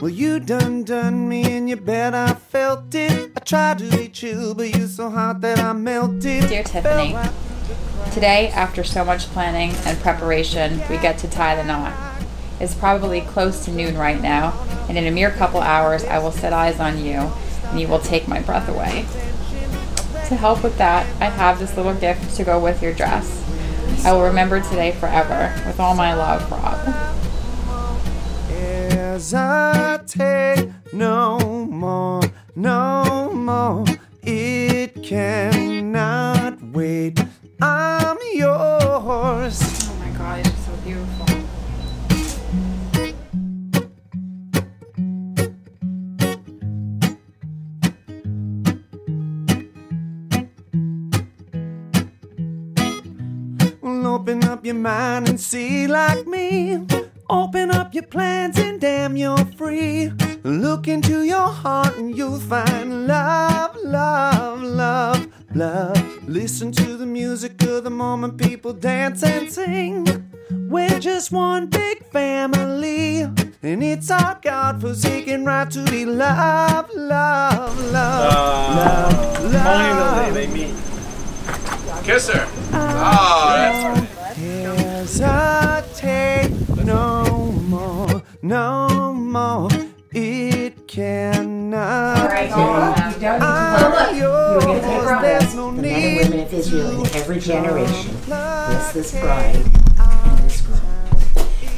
Well, you done me in your bed, I felt it. I tried to be chill, but you're so hot that I melted. Dear Tiffany, today, after so much planning and preparation, we get to tie the knot. It's probably close to noon right now, and in a mere couple hours, I will set eyes on you, and you will take my breath away. To help with that, I have this little gift to go with your dress. I will remember today forever. With all my love, Rob. As I take no more, it cannot wait. I'm yours. Oh my God, it's so beautiful. Well, open up your mind and see like me. Open up your plans and damn, you're free. Look into your heart and you'll find love, love, love, love. Listen to the music of the moment, people dance and sing. We're just one big family, and it's our God-forsaken right to be loved, love, love, love, love. Finally, they meet. Kiss her. Oh, that's right. As I take no more, it cannot wait. I'm yours. There's no The men and need. women of Israel in every generation bless this bride and this groom.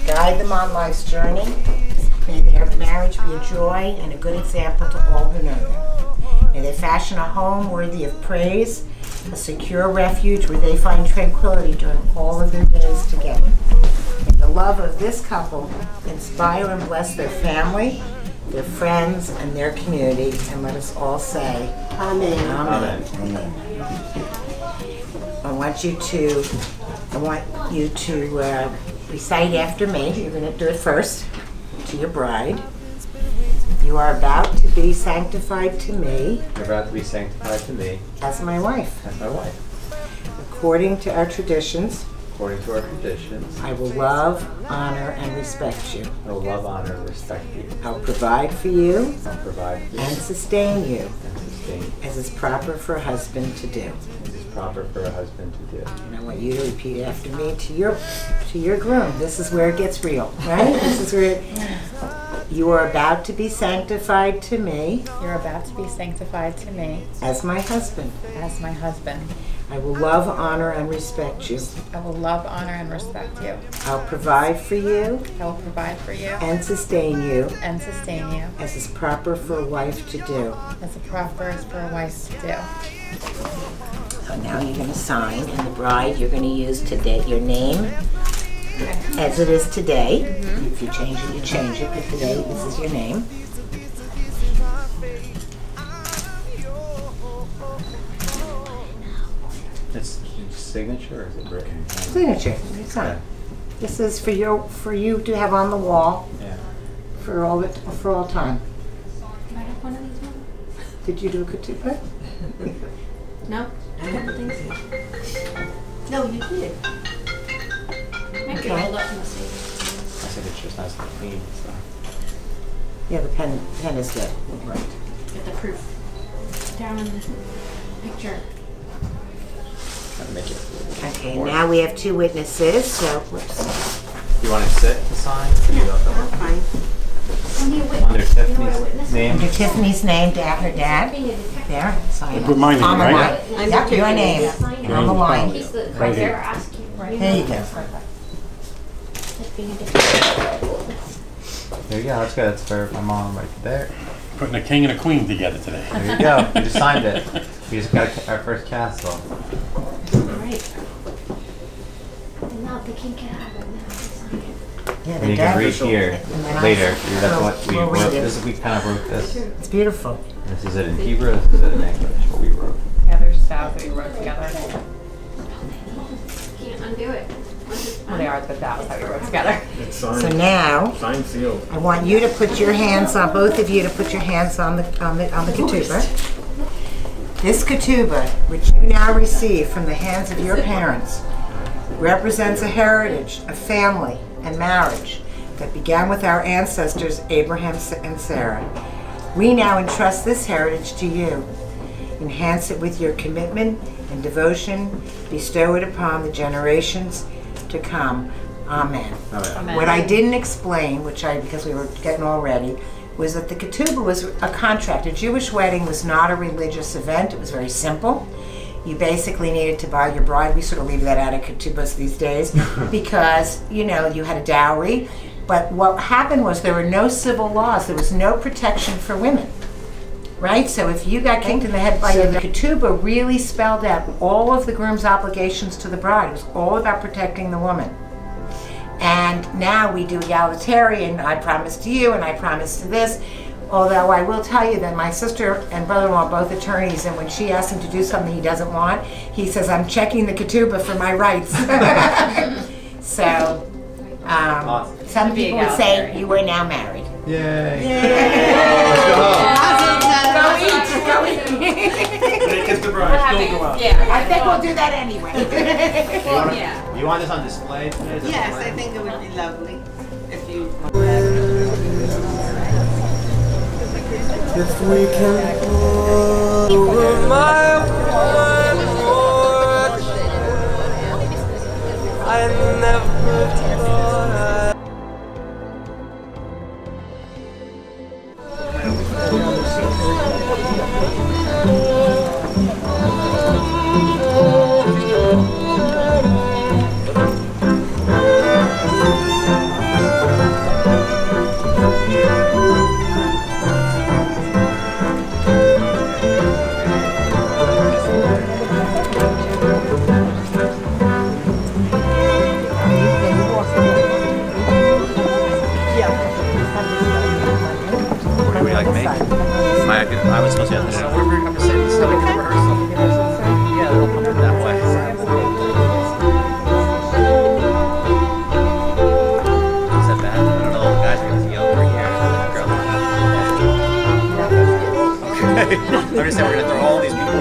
Guide them on life's journey. May their marriage be a joy and a good example to all who know them. May they fashion a home worthy of praise, a secure refuge where they find tranquility during all of their days together. May the love of this couple inspire and bless their family, their friends, and their community. And let us all say, Amen. Amen. Amen. I want you to recite after me. You're going to do it first to your bride. You are about to be sanctified to me. You're about to be sanctified to me. As my wife. As my wife. According to our traditions. According to our traditions. I will love, honor, and respect you. I will love, honor, and respect you. I'll provide for you. I'll provide for you. And sustain you. And sustain you. As is proper for a husband to do. As is proper for a husband to do. And I want you to repeat after me to your groom. This is where it gets real, right? This is where you are about to be sanctified to me. You're about to be sanctified to me. As my husband. As my husband. I will love, honor, and respect you. I will love, honor, and respect you. I'll provide for you. I will provide for you. And sustain you. And sustain you. As is proper for a wife to do. As it proper is for a wife to do. So now you're going to sign, and the bride, you're going to use today your name as it is today. If you change it, you change it, but today this is your name. It's signature or is it written? Signature. Sign. This is for you to have on the wall. Yeah. For all time. Can I have one of these ones? Did you do a ketubah? No, I don't think so. No, you did. Might be rolled up in the same. My signature's nice and clean. So. Yeah, the pen is good. Right. Get the proof. Down in the picture. Trying to make it a little Okay, more. now we have two witnesses, so whoops. You want to sit to sign? Yeah, I'm fine. Under Tiffany's name. Under Tiffany's name, her dad. There, sign. Put my name, On the right? line. Yep, your name. On the line. He's the Right here. asking. Right There you go. There you go. That's good. That's for my mom right there. Putting a king and a queen together today. There you go. We just signed it. We just got our first castle. Right. And now they can get out of it now. Yeah, And the you dad. can read here And then later. We'll That's what we read wrote. it. We kind of wrote this. It's beautiful. This is it in Hebrew. This is it in English. What we wrote. Yeah, there's vows that we wrote together. Can't undo it. Well, they are the vows that we wrote together. It's signed. So now, Signed, sealed. I want you to put your hands on, both of you to put your hands on the ketubah. This ketubah, which you now receive from the hands of your parents, represents a heritage, a family, and marriage that began with our ancestors, Abraham and Sarah. We now entrust this heritage to you. Enhance it with your commitment and devotion. Bestow it upon the generations to come. Amen. Amen. What I didn't explain, because we were getting all ready, was that the ketubah was a contract. A Jewish wedding was not a religious event. It was very simple. You basically needed to buy your bride. We sort of leave that out of ketubahs these days because, you know, you had a dowry. But what happened was there were no civil laws. There was no protection for women, right? So if you got kicked in the head by the ketubah, really spelled out all of the groom's obligations to the bride. It was all about protecting the woman. And now we do egalitarian, I promise to you and I promise to this. Although I will tell you that my sister and brother-in-law are both attorneys, and when she asks him to do something he doesn't want, he says, I'm checking the ketubah for my rights. So, some people would say you are now married. Yay. Yay. Go eat. Kiss the bride. Don't go out. Yeah. I think we'll do that anyway. Well, yeah. You want this on display today? Yes, I think it would be lovely if you. If we can over my one more, I never thought I was supposed to have this. Whatever you have to say, this is like a rehearsal. Yeah, they'll come in that way. Is that bad? I don't know, the guys are going to yell over here. Okay. I'm just saying we're going to throw all these people.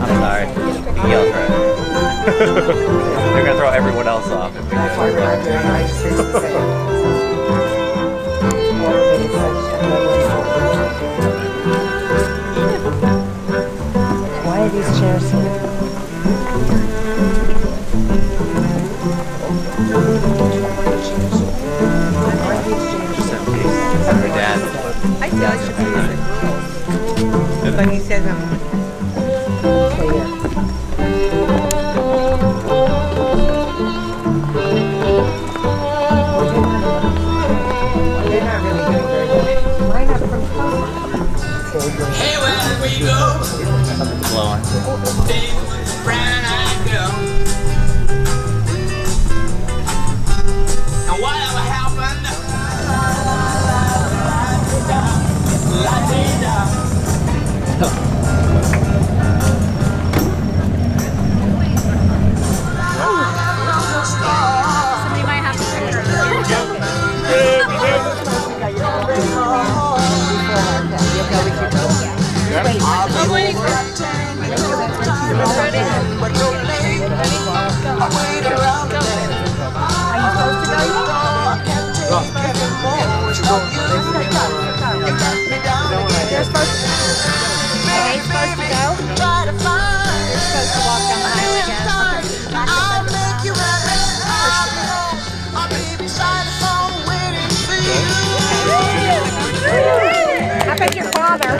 I'm sorry. You yelled for it. They're going to throw everyone else off. That's why we're not doing it. I just think it's the same. Why are these chairs here? Just in case. Her dad. I thought you said when he said Okay, yeah. Something's blowing. And whatever happened, Somebody might have to picture I'm waiting for I bet your father.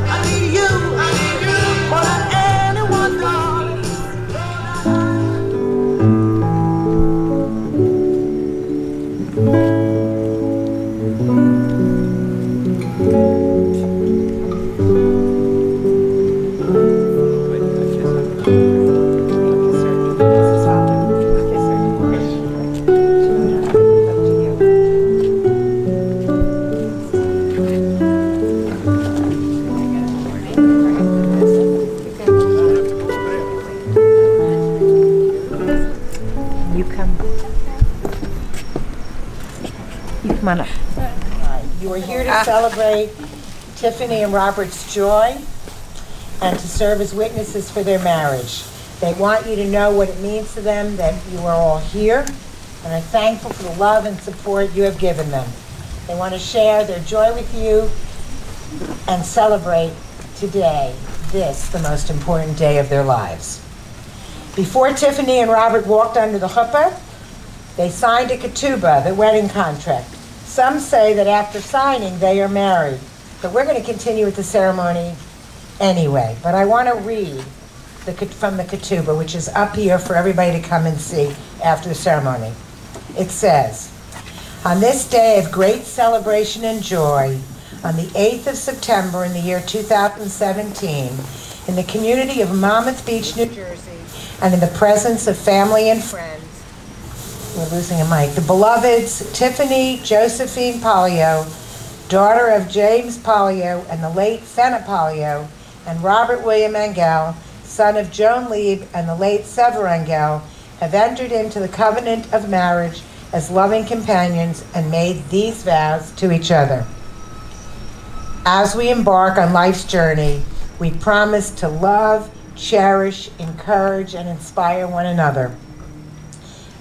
I need you more than anyone knows. Come on up. You are here to celebrate Tiffany and Robert's joy and to serve as witnesses for their marriage. They want you to know what it means to them that you are all here and are thankful for the love and support you have given them. They want to share their joy with you and celebrate today, this, the most important day of their lives. Before Tiffanny and Robert walked under the chuppah, they signed a ketubah, the wedding contract. Some say that after signing, they are married, but we're going to continue with the ceremony anyway. But I want to read from the ketubah, which is up here for everybody to come and see after the ceremony. It says, on this day of great celebration and joy, on the 8th of September in the year 2017, in the community of Monmouth Beach, New Jersey, and in the presence of family and friends, we're losing a mic, the beloveds Tiffanny Josephine Polio, daughter of James Polio and the late Fenna Polio, and Robert William Engel, son of Joan Lieb and the late Sever Engel, have entered into the covenant of marriage as loving companions and made these vows to each other. As we embark on life's journey, we promise to love, cherish, encourage, and inspire one another.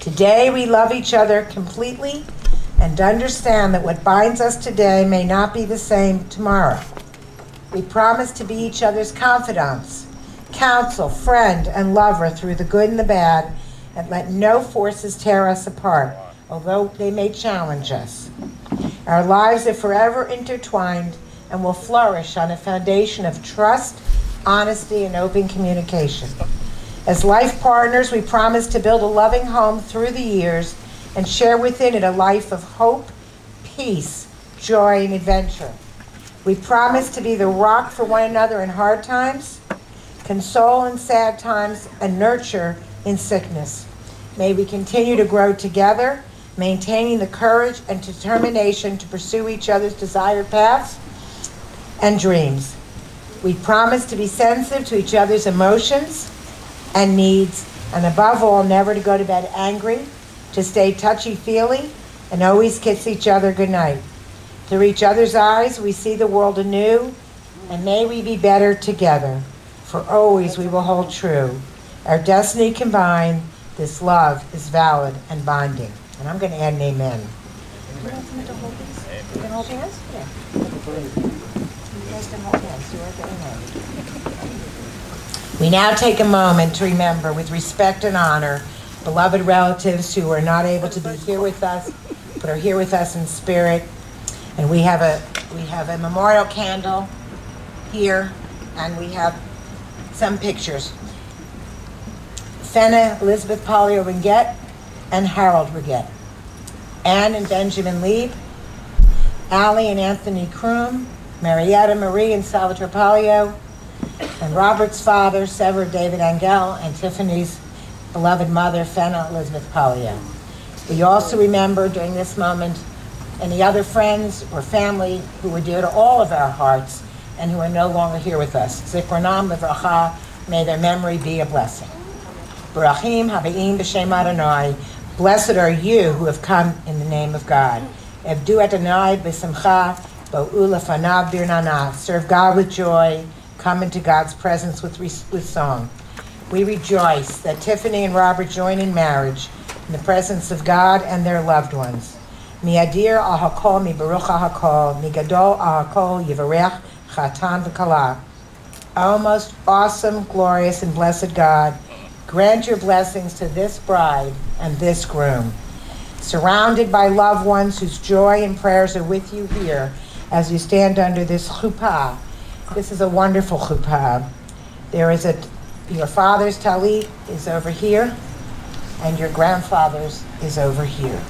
Today we love each other completely and understand that what binds us today may not be the same tomorrow. We promise to be each other's confidants, counsel, friend, and lover through the good and the bad, and let no forces tear us apart, although they may challenge us. Our lives are forever intertwined and will flourish on a foundation of trust, honesty, and open communication. As life partners, we promise to build a loving home through the years and share within it a life of hope, peace, joy, and adventure. We promise to be the rock for one another in hard times, console in sad times, and nurture in sickness. May we continue to grow together, maintaining the courage and determination to pursue each other's desired paths and dreams. We promise to be sensitive to each other's emotions and needs, and above all, never to go to bed angry, to stay touchy-feely, and always kiss each other goodnight. Through each other's eyes, we see the world anew, and may we be better together, for always we will hold true. Our destiny combined, this love is valid and binding. And I'm going to add an amen. You want someone to hold these? You can hold hands? Yeah. You guys can hold hands. You're getting married. We now take a moment to remember, with respect and honor, beloved relatives who are not able to be here with us, but are here with us in spirit. And we have a memorial candle here, and we have some pictures. Fenna Elizabeth Polio Ringet and Harold Ringet. Anne and Benjamin Lieb, Allie and Anthony Kroom, Marietta Marie and Salvatore Polio, and Robert's father, Sever David Engel, and Tiffanny's beloved mother, Fenna Elizabeth Polio. We also remember during this moment any other friends or family who were dear to all of our hearts and who are no longer here with us. Zikronam Livracha, may their memory be a blessing. Barachim Habaim B'Shem Adonai, blessed are you who have come in the name of God. Evdu Adonai B'Simcha, Bo'u Lefanav Birnana, serve God with joy, come into God's presence with song. We rejoice that Tiffanny and Robert join in marriage in the presence of God and their loved ones. Mi adir al hakol, mi baruch al hakol, mi gadol al hakol, yivarech chatan v'kala. O most awesome, glorious, and blessed God, grant your blessings to this bride and this groom. Surrounded by loved ones whose joy and prayers are with you here as you stand under this chuppah. This is a wonderful chuppah. Your father's talit is over here, and your grandfather's is over here.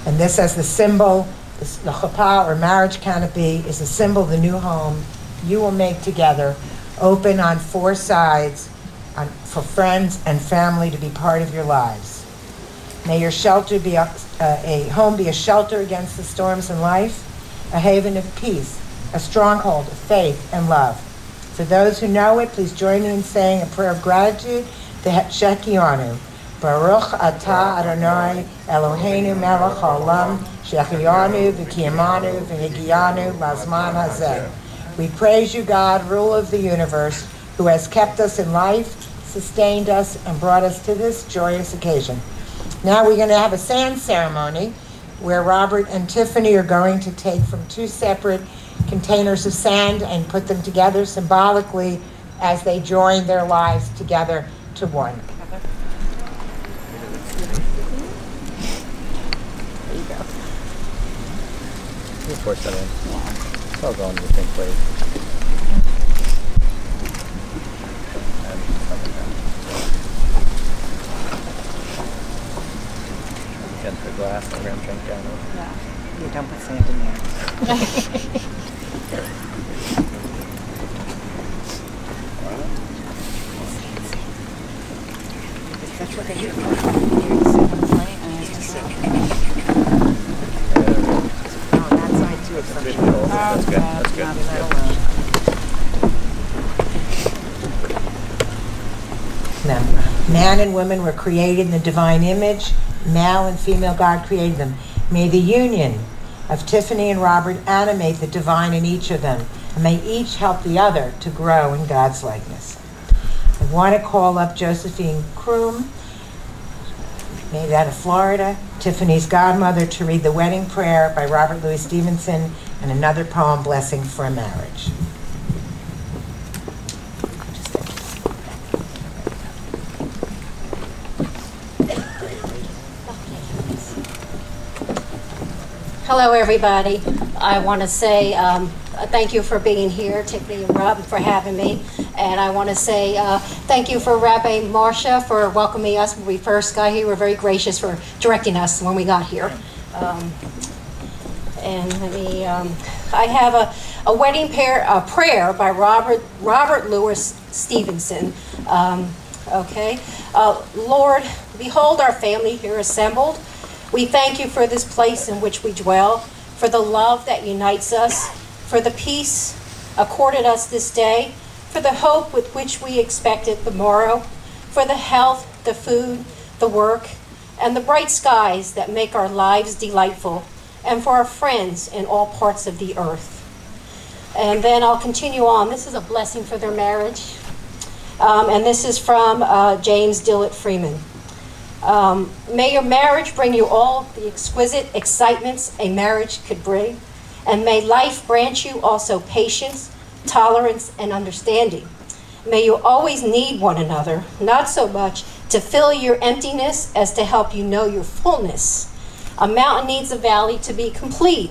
And this as the symbol, the chuppah or marriage canopy is a symbol of the new home you will make together, open on four sides for friends and family to be part of your lives. May your shelter be a home be a shelter against the storms in life, a haven of peace, a stronghold of faith and love. For those who know it, please join me in saying a prayer of gratitude, the Shekianu. Baruch atah Adonai Eloheinu melech haolam, shechianu v'kiyamanu v'higiyanu lazman hazeh. We praise you, God, ruler of the universe, who has kept us in life, sustained us, and brought us to this joyous occasion. Now we're going to have a sand ceremony where Robert and Tiffany are going to take from 2 separate containers of sand and put them together symbolically as they join their lives together to one. There you go. You force that in. Yeah. I'll go on the pink plate. And something down. Again, the glass, and we're going to drink down. Yeah. You don't put sand in there. That's what they do. That's good. That's good. Now, man and woman were created in the divine image. Male and female God created them. May the union of Tiffany and Robert animate the divine in each of them, and may each help the other to grow in God's likeness. I want to call up Josephine Kroom, made out of Florida, Tiffany's godmother, to read the wedding prayer by Robert Louis Stevenson and another poem, Blessing for a Marriage. Hello, everybody. I want to say thank you for being here, Tiffany and Rob, for having me. And I want to say thank you for Rabbi Marsha for welcoming us when we first got here. You were very gracious for directing us when we got here. And let me, I have a wedding prayer by Robert Louis Stevenson. Okay. Lord, behold our family here assembled. We thank you for this place in which we dwell, for the love that unites us, for the peace accorded us this day, for the hope with which we expected the morrow, for the health, the food, the work, and the bright skies that make our lives delightful, and for our friends in all parts of the earth. And then I'll continue on. This is a blessing for their marriage. And this is from James Dillett Freeman. May your marriage bring you all the exquisite excitements a marriage could bring, and may life grant you also patience, tolerance, and understanding. May you always need one another, not so much to fill your emptiness as to help you know your fullness. A mountain needs a valley to be complete.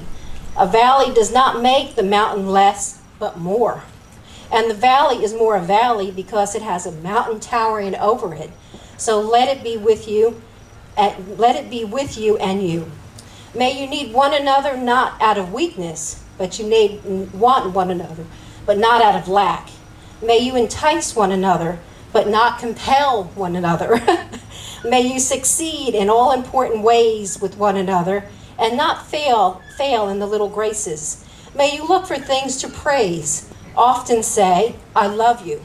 A valley does not make the mountain less, but more. And the valley is more a valley because it has a mountain towering over it. So let it be with you, and you. May you need one another not out of weakness, but you want one another, but not out of lack. May you entice one another, but not compel one another. May you succeed in all important ways with one another, and not fail in the little graces. May you look for things to praise. Often say, I love you.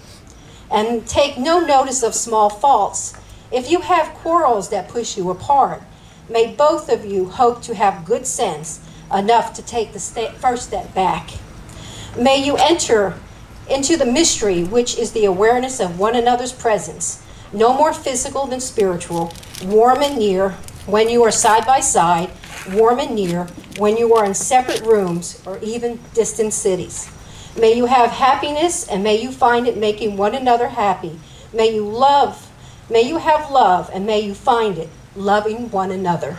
And take no notice of small faults. If you have quarrels that push you apart, may both of you hope to have good sense enough to take the first step back. May you enter into the mystery, which is the awareness of one another's presence, no more physical than spiritual, warm and near when you are side by side, warm and near when you are in separate rooms or even distant cities. May you have happiness, and may you find it making one another happy. May you have love, and may you find it loving one another.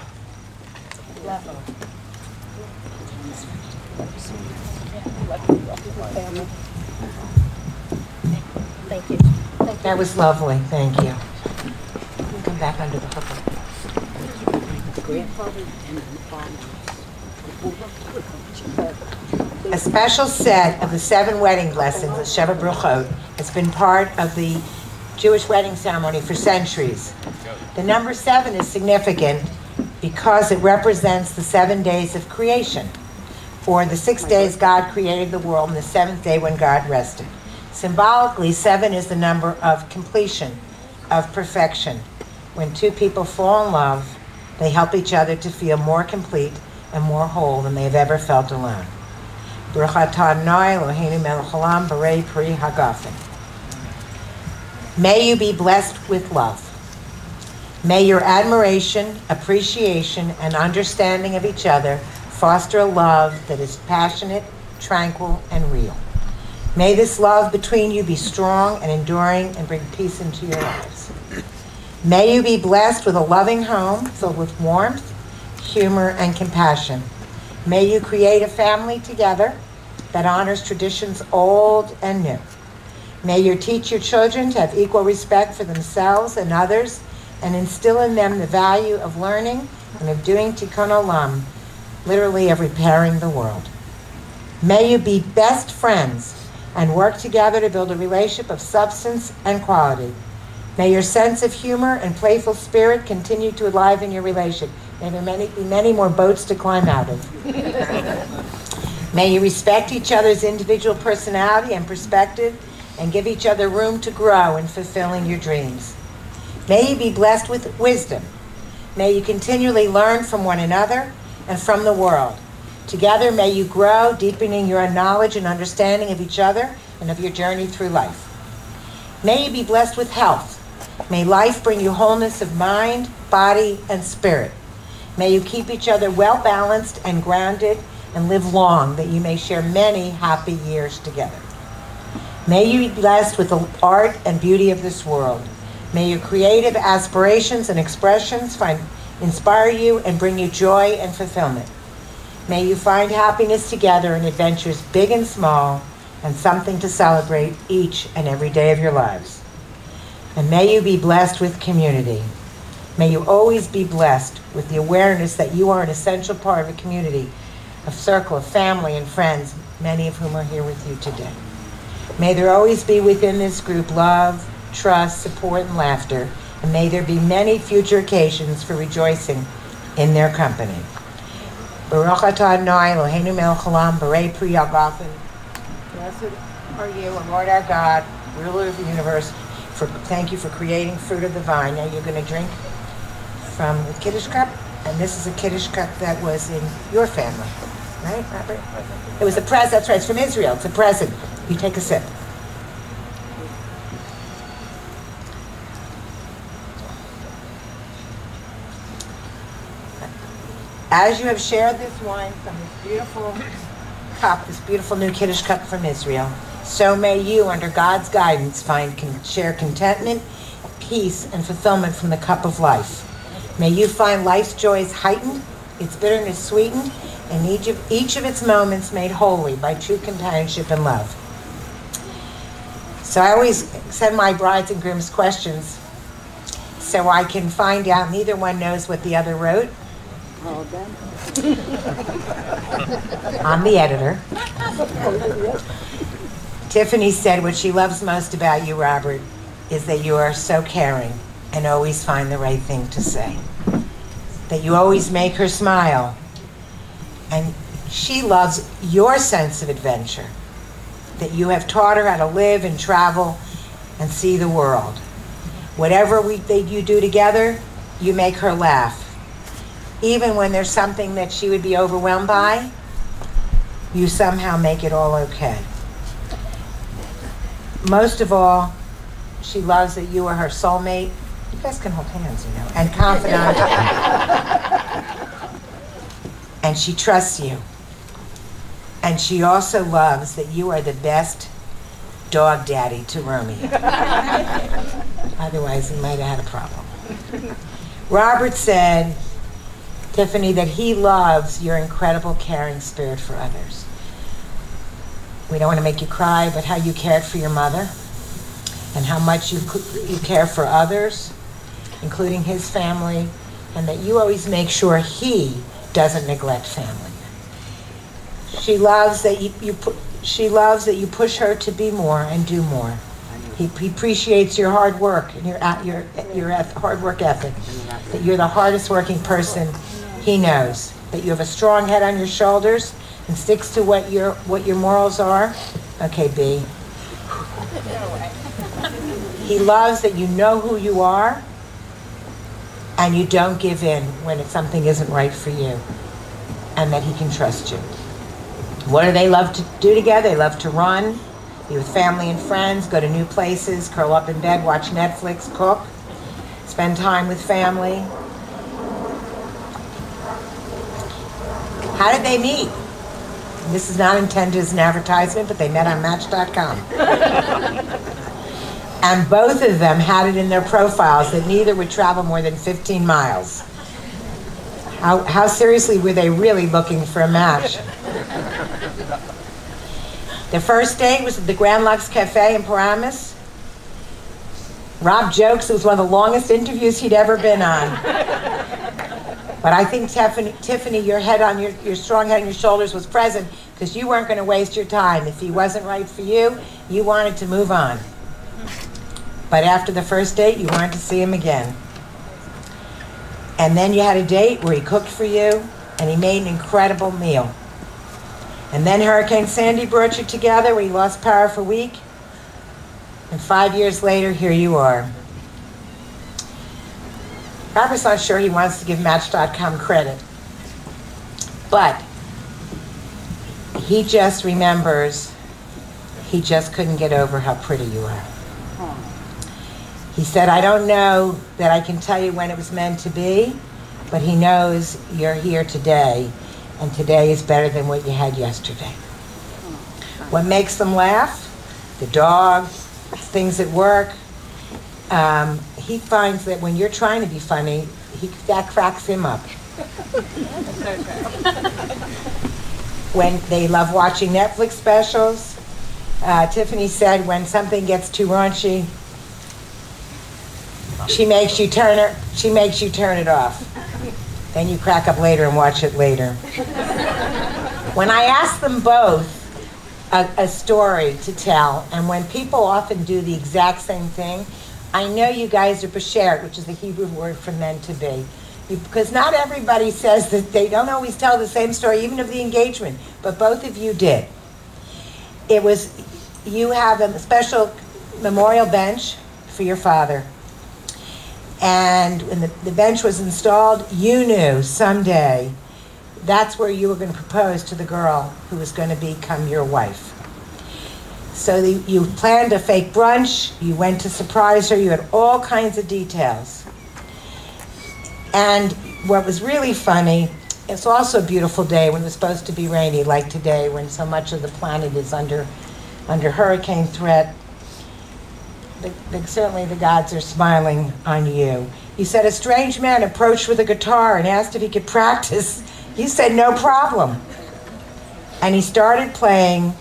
Thank you. That was lovely. Thank you. Come back under the hook. A special set of the 7 wedding blessings, the Sheva Bruchot, has been part of the Jewish wedding ceremony for centuries. The number 7 is significant because it represents the 7 days of creation. For the 6 days God created the world, and the 7th day when God rested. Symbolically, 7 is the number of completion, of perfection. When 2 people fall in love, they help each other to feel more complete and more whole than they have ever felt alone. Baruch atah Adonai Eloheinu melech haolam borei pri hagafen. May you be blessed with love. May your admiration, appreciation, and understanding of each other foster a love that is passionate, tranquil, and real. May this love between you be strong and enduring and bring peace into your lives. May you be blessed with a loving home filled with warmth, humor, and compassion. May you create a family together that honors traditions old and new. May you teach your children to have equal respect for themselves and others and instill in them the value of learning and of doing tikkun olam, literally of repairing the world. May you be best friends and work together to build a relationship of substance and quality. May your sense of humor and playful spirit continue to enliven your relationship. May there be many more boats to climb out of. May you respect each other's individual personality and perspective and give each other room to grow in fulfilling your dreams. May you be blessed with wisdom. May you continually learn from one another and from the world. Together, may you grow, deepening your knowledge and understanding of each other and of your journey through life. May you be blessed with health. May life bring you wholeness of mind, body, and spirit. May you keep each other well balanced and grounded and live long, that you may share many happy years together. May you be blessed with the art and beauty of this world. May your creative aspirations and expressions inspire you and bring you joy and fulfillment. May you find happiness together in adventures big and small, and something to celebrate each and every day of your lives. And may you be blessed with community. May you always be blessed with the awareness that you are an essential part of a community, a circle of family and friends, many of whom are here with you today. May there always be within this group love, trust, support, and laughter, and may there be many future occasions for rejoicing in their company. Baruch atah Adonai Eloheinu melech haolam borei pri hagafen. Blessed are you, O Lord our God, ruler of the universe. Thank you for creating fruit of the vine. Now you're going to drink from the Kiddush cup, and this is a Kiddush cup that was in your family, right, Robert? It was a present. That's right. It's from Israel. It's a present. You take a sip. As you have shared this wine from this beautiful cup, this beautiful new Kiddush cup from Israel, so may you, under God's guidance, share contentment, peace, and fulfillment from the cup of life. May you find life's joys heightened, its bitterness sweetened, and each of its moments made holy by true companionship and love. So I always send my brides and grooms questions so I can find out neither one knows what the other wrote. I'm the editor. Tiffanny said what she loves most about you, Robert, is that you are so caring and always find the right thing to say. That you always make her smile. And she loves your sense of adventure. That you have taught her how to live and travel and see the world. Whatever you do together, you make her laugh. Even when there's something that she would be overwhelmed by, you somehow make it all okay. Most of all, she loves that you are her soulmate. You guys can hold hands, you know, and confidant. And she trusts you. And she also loves that you are the best dog daddy to Romy. Otherwise, he might have had a problem. Robert said, Tiffanny, that he loves your incredible caring spirit for others. We don't want to make you cry, but how you cared for your mother and how much you care for others, including his family, and that you always make sure he doesn't neglect family. She loves that you push her to be more and do more. He appreciates your hard work and your hard work ethic. That you're the hardest working person he knows. That you have a strong head on your shoulders and sticks to what your morals are. Okay, B. He loves that you know who you are and you don't give in when something isn't right for you, and that he can trust you. What do they love to do together? They love to run, be with family and friends, go to new places, curl up in bed, watch Netflix, cook, spend time with family. How did they meet? This is not intended as an advertisement, but they met on Match.com. And both of them had it in their profiles that neither would travel more than 15 miles. How seriously were they really looking for a match? The first date was at the Grand Lux Cafe in Paramus. Rob jokes it was one of the longest interviews he'd ever been on. But I think, Tiffany, your strong head on your shoulders was present because you weren't going to waste your time. If he wasn't right for you, you wanted to move on. But after the first date, you wanted to see him again. And then you had a date where he cooked for you, and he made an incredible meal. And then Hurricane Sandy brought you together where you lost power for a week. And 5 years later, here you are. Robert's not sure he wants to give Match.com credit. But he just remembers he just couldn't get over how pretty you are. He said, I don't know that I can tell you when it was meant to be, but he knows you're here today, and today is better than what you had yesterday. What makes them laugh? The dog, things at work. He finds that when you're trying to be funny, that cracks him up. When they love watching Netflix specials. Tiffany said when something gets too raunchy, she makes you turn it off. Then you crack up later and watch it later. When I asked them both a story to tell, and when people often do the exact same thing, I know you guys are bashert, which is the Hebrew word for meant to be. Because not everybody says that they don't always tell the same story, even of the engagement, but both of you did. It was, you have a special memorial bench for your father. And when the bench was installed, you knew someday that's where you were going to propose to the girl who was going to become your wife. So you planned a fake brunch, you went to surprise her, you had all kinds of details. And what was really funny, it's also a beautiful day when it was supposed to be rainy, like today, when so much of the planet is under hurricane threat. Certainly the gods are smiling on you. You said a strange man approached with a guitar and asked if he could practice. You said no problem. And he started playing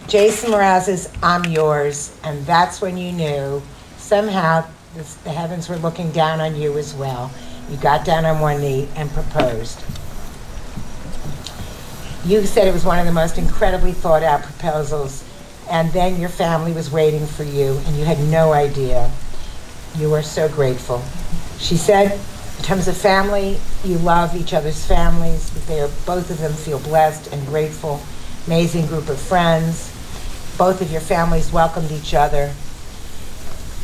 Jason Mraz's I'm Yours, and that's when you knew somehow the heavens were looking down on you as well. You got down on one knee and proposed. You said it was one of the most incredibly thought out proposals, and then your family was waiting for you, and you had no idea. You were so grateful. She said, in terms of family, you love each other's families. Both of them feel blessed and grateful. Amazing group of friends. Both of your families welcomed each other.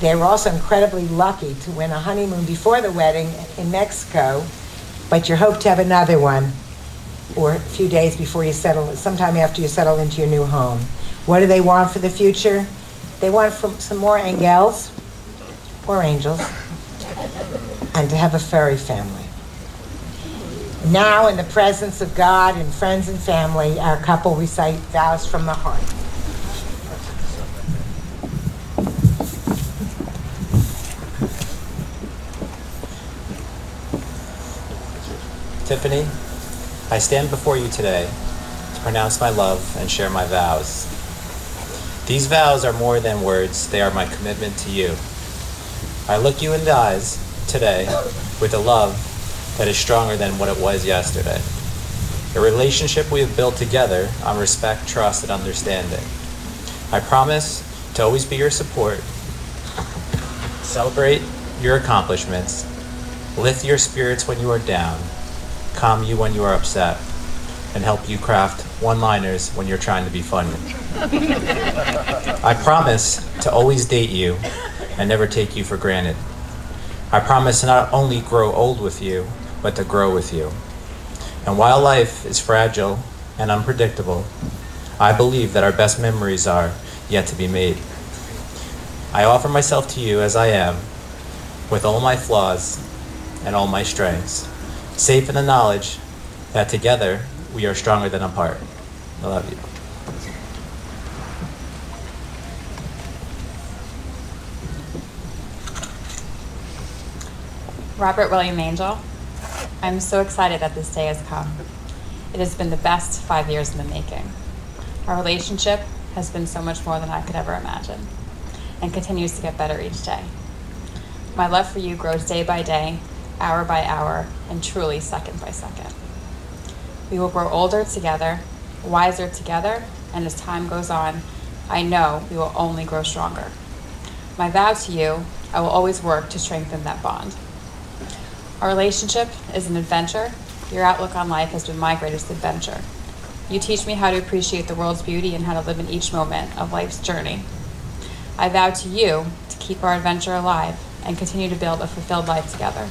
They were also incredibly lucky to win a honeymoon before the wedding in Mexico, but you hope to have another one, or a few days before you settle, sometime after you settle into your new home. What do they want for the future? They want some more angels, or angels, and to have a furry family. Now, in the presence of God and friends and family, our couple recite vows from the heart. Tiffany, I stand before you today to pronounce my love and share my vows. These vows are more than words, they are my commitment to you. I look you in the eyes today with a love that is stronger than what it was yesterday. A relationship we have built together on respect, trust, and understanding. I promise to always be your support, celebrate your accomplishments, lift your spirits when you are down, calm you when you are upset, and help you craft one-liners when you're trying to be funny. I promise to always date you and never take you for granted. I promise to not only grow old with you, but to grow with you. And while life is fragile and unpredictable, I believe that our best memories are yet to be made. I offer myself to you as I am, with all my flaws and all my strengths, safe in the knowledge that together we are stronger than apart. I love you. Robert William Angel, I'm so excited that this day has come. It has been the best 5 years in the making. Our relationship has been so much more than I could ever imagine, and continues to get better each day. My love for you grows day by day, hour by hour, and truly second by second. We will grow older together, wiser together, and as time goes on, I know we will only grow stronger. My vow to you, I will always work to strengthen that bond. Our relationship is an adventure. Your outlook on life has been my greatest adventure. You teach me how to appreciate the world's beauty and how to live in each moment of life's journey. I vow to you to keep our adventure alive and continue to build a fulfilled life together.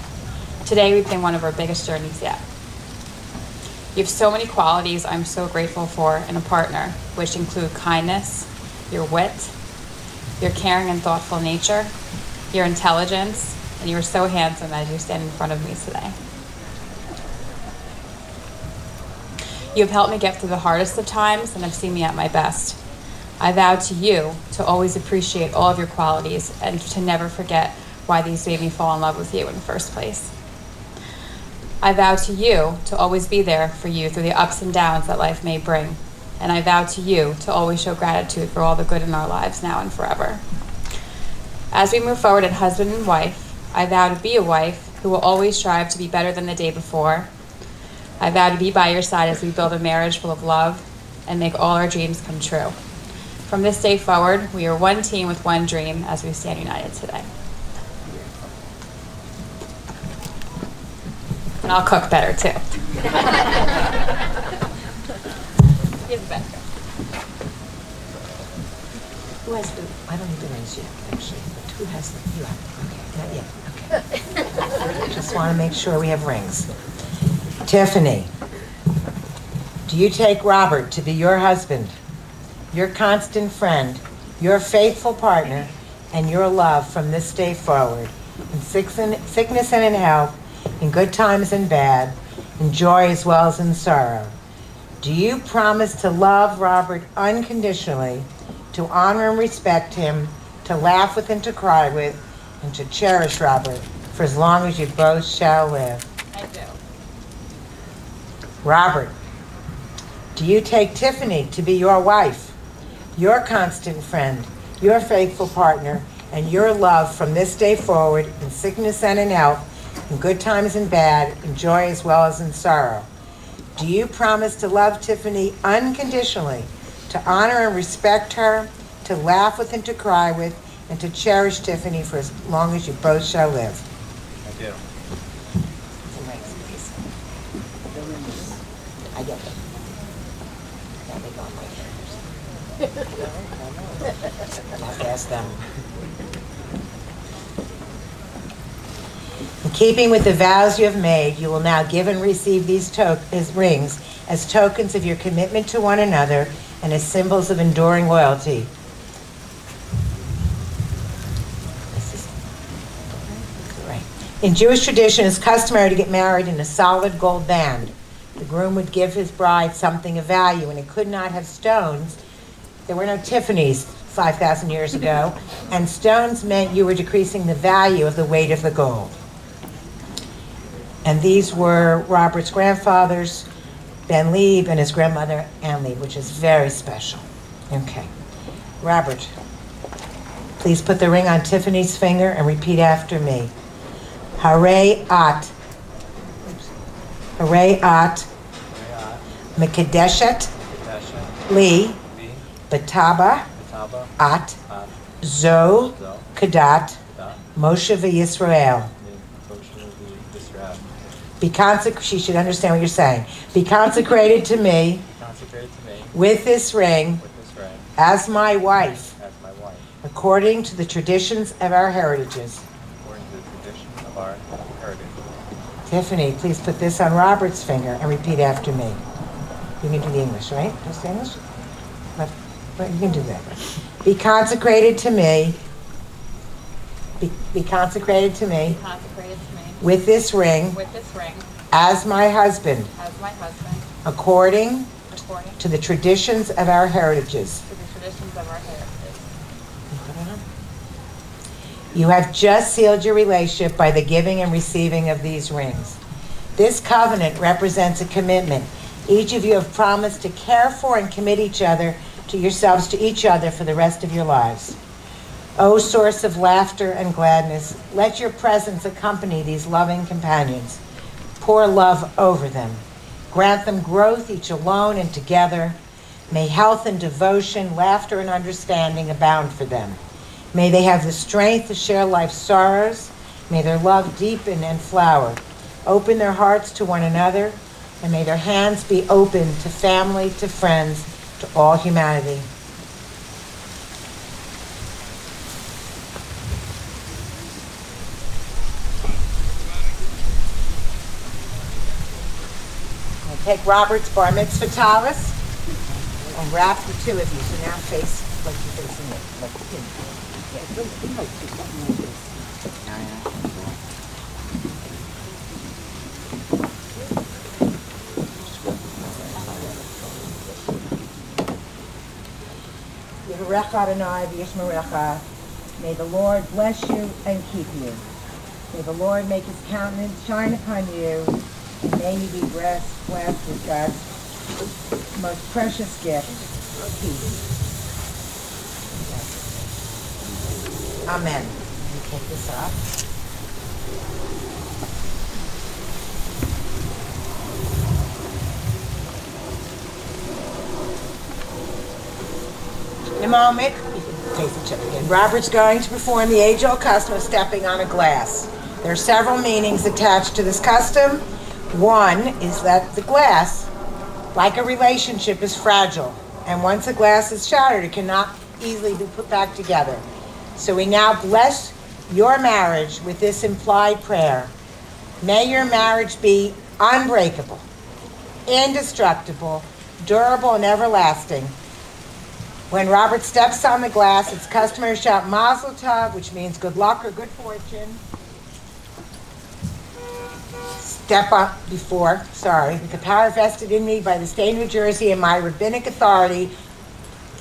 Today we begin one of our biggest journeys yet. You have so many qualities I'm so grateful for in a partner, which include kindness, your wit, your caring and thoughtful nature, your intelligence, and you are so handsome as you stand in front of me today. You have helped me get through the hardest of times and have seen me at my best. I vow to you to always appreciate all of your qualities and to never forget why these made me fall in love with you in the first place. I vow to you to always be there for you through the ups and downs that life may bring. And I vow to you to always show gratitude for all the good in our lives now and forever. As we move forward as husband and wife, I vow to be a wife who will always strive to be better than the day before. I vow to be by your side as we build a marriage full of love and make all our dreams come true. From this day forward, we are one team with one dream as we stand united today. And I'll cook better too. Here's the best. Who has the, I don't need the rings yet, actually, but who has the, you have, okay, not yet, okay. Just want to make sure we have rings. Tiffany, do you take Robert to be your husband, your constant friend, your faithful partner, and your love from this day forward, in sickness and in health, in good times and bad, in joy as well as in sorrow? Do you promise to love Robert unconditionally, to honor and respect him, to laugh with and to cry with, and to cherish Robert for as long as you both shall live? I do. Robert, do you take Tiffany to be your wife, your constant friend, your faithful partner, and your love from this day forward in sickness and in health, in good times and bad, in joy as well as in sorrow? Do you promise to love Tiffany unconditionally, to honor and respect her, to laugh with and to cry with, and to cherish Tiffany for as long as you both shall live? I do. I get it. Now they go on my fingers. I'll have to ask them. In keeping with the vows you have made, you will now give and receive these rings as tokens of your commitment to one another and as symbols of enduring loyalty. In Jewish tradition, it's customary to get married in a solid gold band. The groom would give his bride something of value, and it could not have stones. There were no Tiffany's 5,000 years ago, and stones meant you were decreasing the value of the weight of the gold. And these were Robert's grandfathers, Ben Lieb, and his grandmother, Ann Lieb, which is very special. Okay. Robert, please put the ring on Tiffany's finger and repeat after me. Hare at. Hare at. Mekadeshet. Li. Bataba. At. Zo. Kadat. Moshe v'Yisrael. Be she should understand what you're saying. Be consecrated to me, with this ring, as my wife, according to the traditions of our heritages. Tiffany, please put this on Robert's finger and repeat after me. You can do the English, right? Just the English? Right, you can do that. Be consecrated to me. Be consecrated to me. Be consecrated to me. With this ring. With this ring. As my husband. As my husband. According to the traditions of our heritages. To the traditions of our heritages. You have just sealed your relationship by the giving and receiving of these rings. This covenant represents a commitment. Each of you have promised to care for and commit each other to yourselves to each other for the rest of your lives. O source of laughter and gladness, let your presence accompany these loving companions. Pour love over them. Grant them growth, each alone and together. May health and devotion, laughter and understanding abound for them. May they have the strength to share life's sorrows. May their love deepen and flower. Open their hearts to one another, and may their hands be open to family, to friends, to all humanity. I'll take Robert's bar mitzvah talis and wrap the two of you. So now face like you're facing it. Like, May the Lord bless you and keep you. May the Lord make his countenance shine upon you, and may you be blessed with God's most precious gift, peace. Amen. Let me take this off. In a moment, you can face each other again. Robert's going to perform the age-old custom of stepping on a glass. There are several meanings attached to this custom. One is that the glass, like a relationship, is fragile, and once a glass is shattered, it cannot easily be put back together. So we now bless your marriage with this implied prayer. May your marriage be unbreakable, indestructible, durable, and everlasting. When Robert steps on the glass, it's customary to shout Mazel Tov, which means good luck or good fortune. Step up before, with the power vested in me by the state of New Jersey and my rabbinic authority,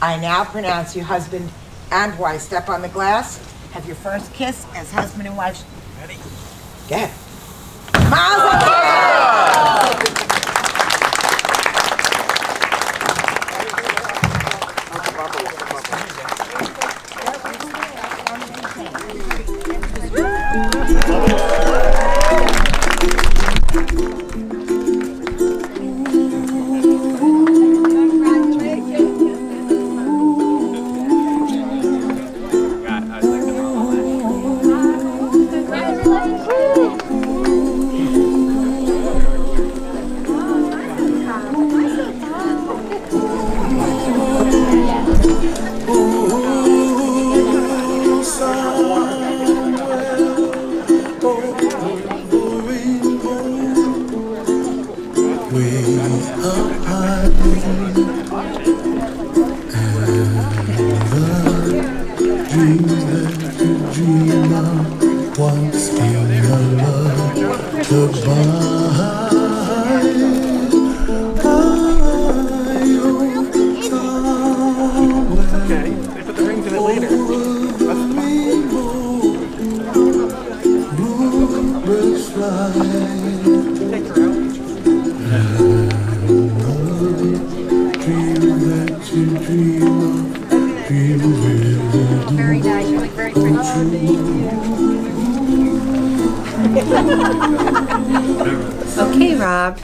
I now pronounce you husband and wife. Step on the glass. Have your first kiss as husband and wife. Ready? Go ahead. Mazel Tov! Very nice. You look very pretty. Okay, Rob.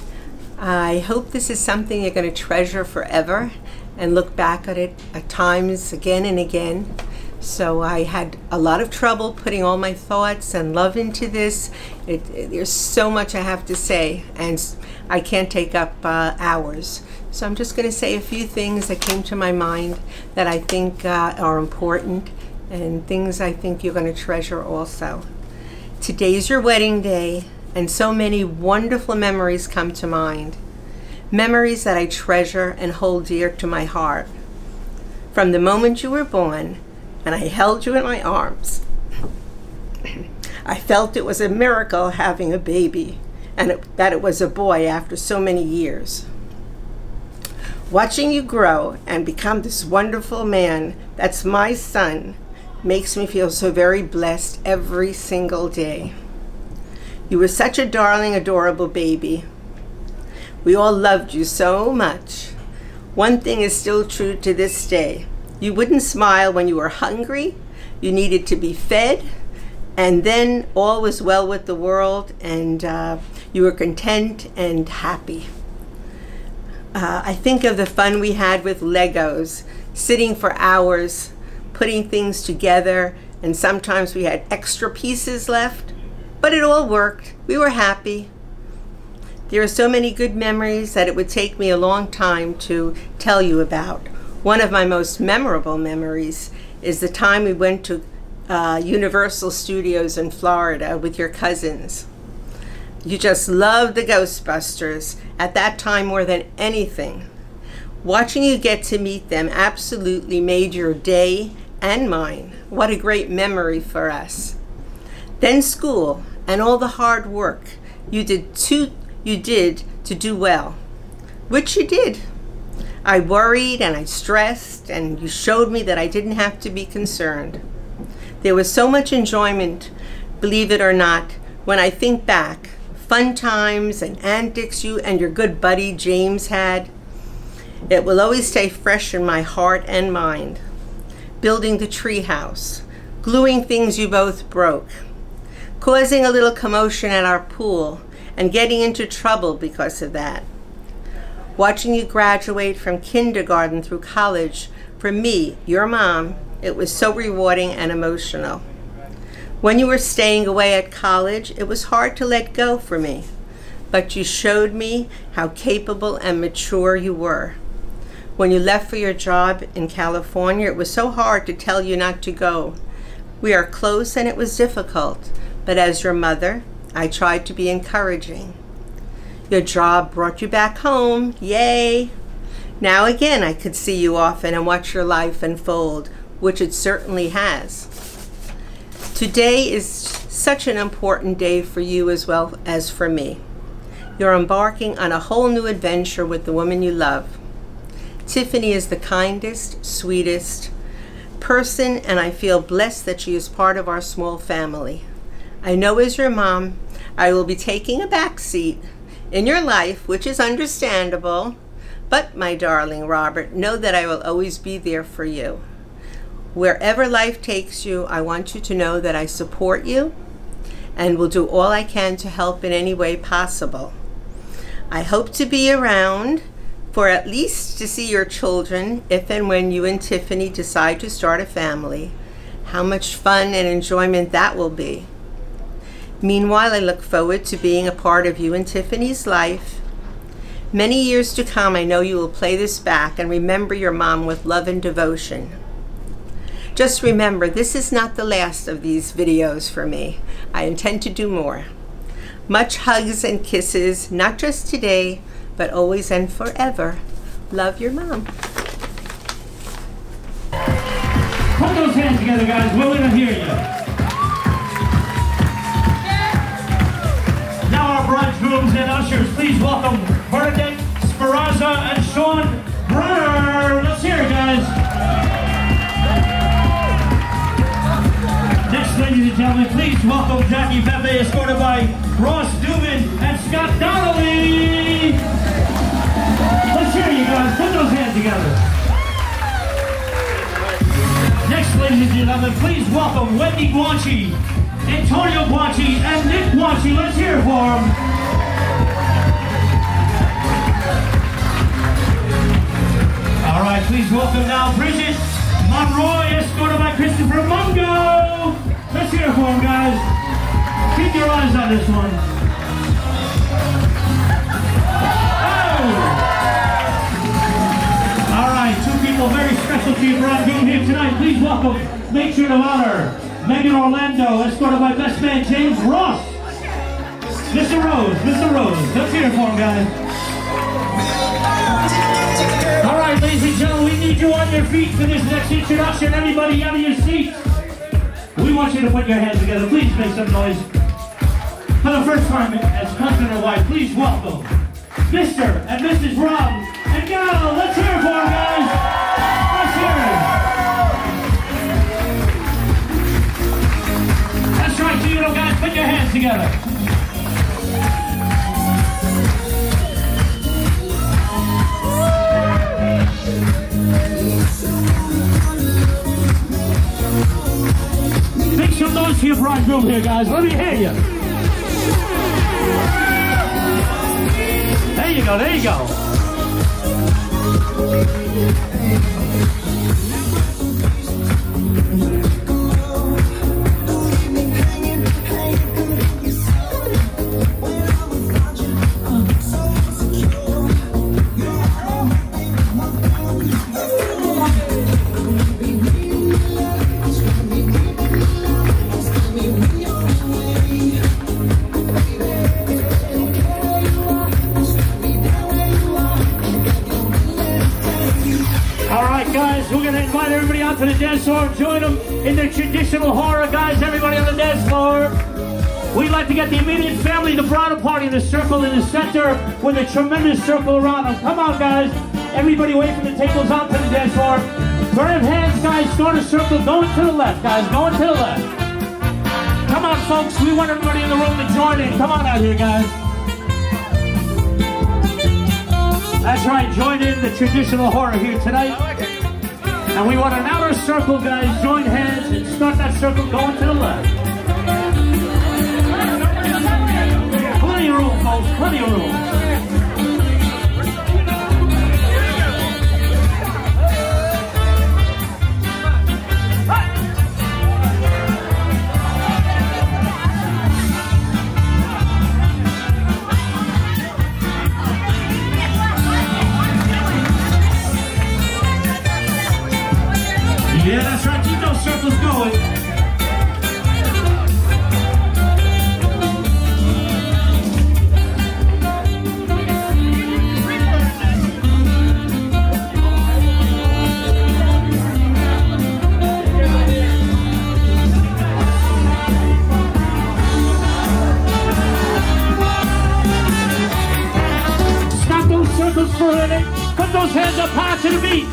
I hope this is something you're going to treasure forever and look back at it at times again and again. So I had a lot of trouble putting all my thoughts and love into this. There's so much I have to say, and I can't take up hours. So I'm just going to say a few things that came to my mind that I think are important, and things I think you're going to treasure also. Today's your wedding day, and so many wonderful memories come to mind. memories that I treasure and hold dear to my heart. From the moment you were born and I held you in my arms, I felt it was a miracle having a baby and that it was a boy after so many years. Watching you grow and become this wonderful man that's my son makes me feel so very blessed every single day. You were such a darling, adorable baby. We all loved you so much. One thing is still true to this day. You wouldn't smile when you were hungry, you needed to be fed, and then all was well with the world, and you were content and happy. I think of the fun we had with Legos, sitting for hours, putting things together, and sometimes we had extra pieces left, but it all worked. We were happy. There are so many good memories that it would take me a long time to tell you about. One of my most memorable memories is the time we went to Universal Studios in Florida with your cousins. You just loved the Ghostbusters at that time more than anything. Watching you get to meet them absolutely made your day and mine. What a great memory for us. Then school and all the hard work you did to do well, which you did. I worried and I stressed, and you showed me that I didn't have to be concerned. There was so much enjoyment, believe it or not, when I think back. Fun times and antics you and your good buddy James had. It will always stay fresh in my heart and mind. Building the treehouse, gluing things you both broke, causing a little commotion at our pool, and getting into trouble because of that. Watching you graduate from kindergarten through college, for me, your mom, it was so rewarding and emotional. When you were staying away at college, it was hard to let go for me, but you showed me how capable and mature you were. When you left for your job in California, it was so hard to tell you not to go. We are close and it was difficult, but as your mother, I tried to be encouraging. Your job brought you back home, yay! Now again, I could see you often and watch your life unfold, which it certainly has. Today is such an important day for you as well as for me. You're embarking on a whole new adventure with the woman you love. Tiffanny is the kindest, sweetest person, and I feel blessed that she is part of our small family. I know as your mom, I will be taking a back seat in your life, which is understandable, but my darling Robert, know that I will always be there for you. Wherever life takes you, I want you to know that I support you and will do all I can to help in any way possible. I hope to be around for at least to see your children if and when you and Tiffanny decide to start a family. How much fun and enjoyment that will be. Meanwhile, I look forward to being a part of you and Tiffanny's life. Many years to come, I know you will play this back and remember your mom with love and devotion. Just remember, this is not the last of these videos for me. I intend to do more. Much hugs and kisses, not just today, but always and forever. Love, your mom. Put those hands together, guys. We're going to hear you. Now our bridegrooms and ushers, please welcome Bernadette Speranza and Sean Brunner. Let's hear it, guys. Next, ladies and gentlemen, please welcome Jackie Pepe, escorted by Ross Dubin and Scott Donnelly. Let's hear you guys. Put those hands together. Next, ladies and gentlemen, please welcome Wendy Guanchi, Antonio Guanchi, and Nick Guanchi. Let's hear it for them. All right, please welcome now Bridget Monroy, escorted by Christopher Mungo. Let's hear it for him, guys. Keep your eyes on this one. Oh! All right, two people very special to your bridegroom here tonight. Please welcome matron of honor, Megan Orlando, escorted by best man James Ross. Mr. Rose, Mr. Rose. Let's hear it for him, guys. All right, ladies and gentlemen, we need you on your feet for this next introduction. Everybody out of your seats. We want you to put your hands together. Please make some noise. For the first time as husband and wife, please welcome Mr. and Mrs. Rob and Gal. Let's hear it for them, guys. Let's hear it. That's right, you little guys, put your hands together. Make some noise for your bridegroom here, guys. Let me hear you. There you go, there you go. We're going to invite everybody out to the dance floor. Join them in their traditional horror, guys. Everybody on the dance floor. We'd like to get the immediate family, the bridal party in the circle in the center with a tremendous circle around them. Come on, guys. Everybody away from the tables out to the dance floor. Grab hands, guys. Start a circle. Going to the left, guys. Going to the left. Come on, folks. We want everybody in the room to join in. Come on out here, guys. That's right. Join in the traditional horror here tonight. And we want an outer circle, guys. Join hands and start that circle going to the left. Plenty of room, folks. Plenty of room. Yeah, that's right. Keep those circles going. Stop those circles for a minute. Put those hands up high to the beat.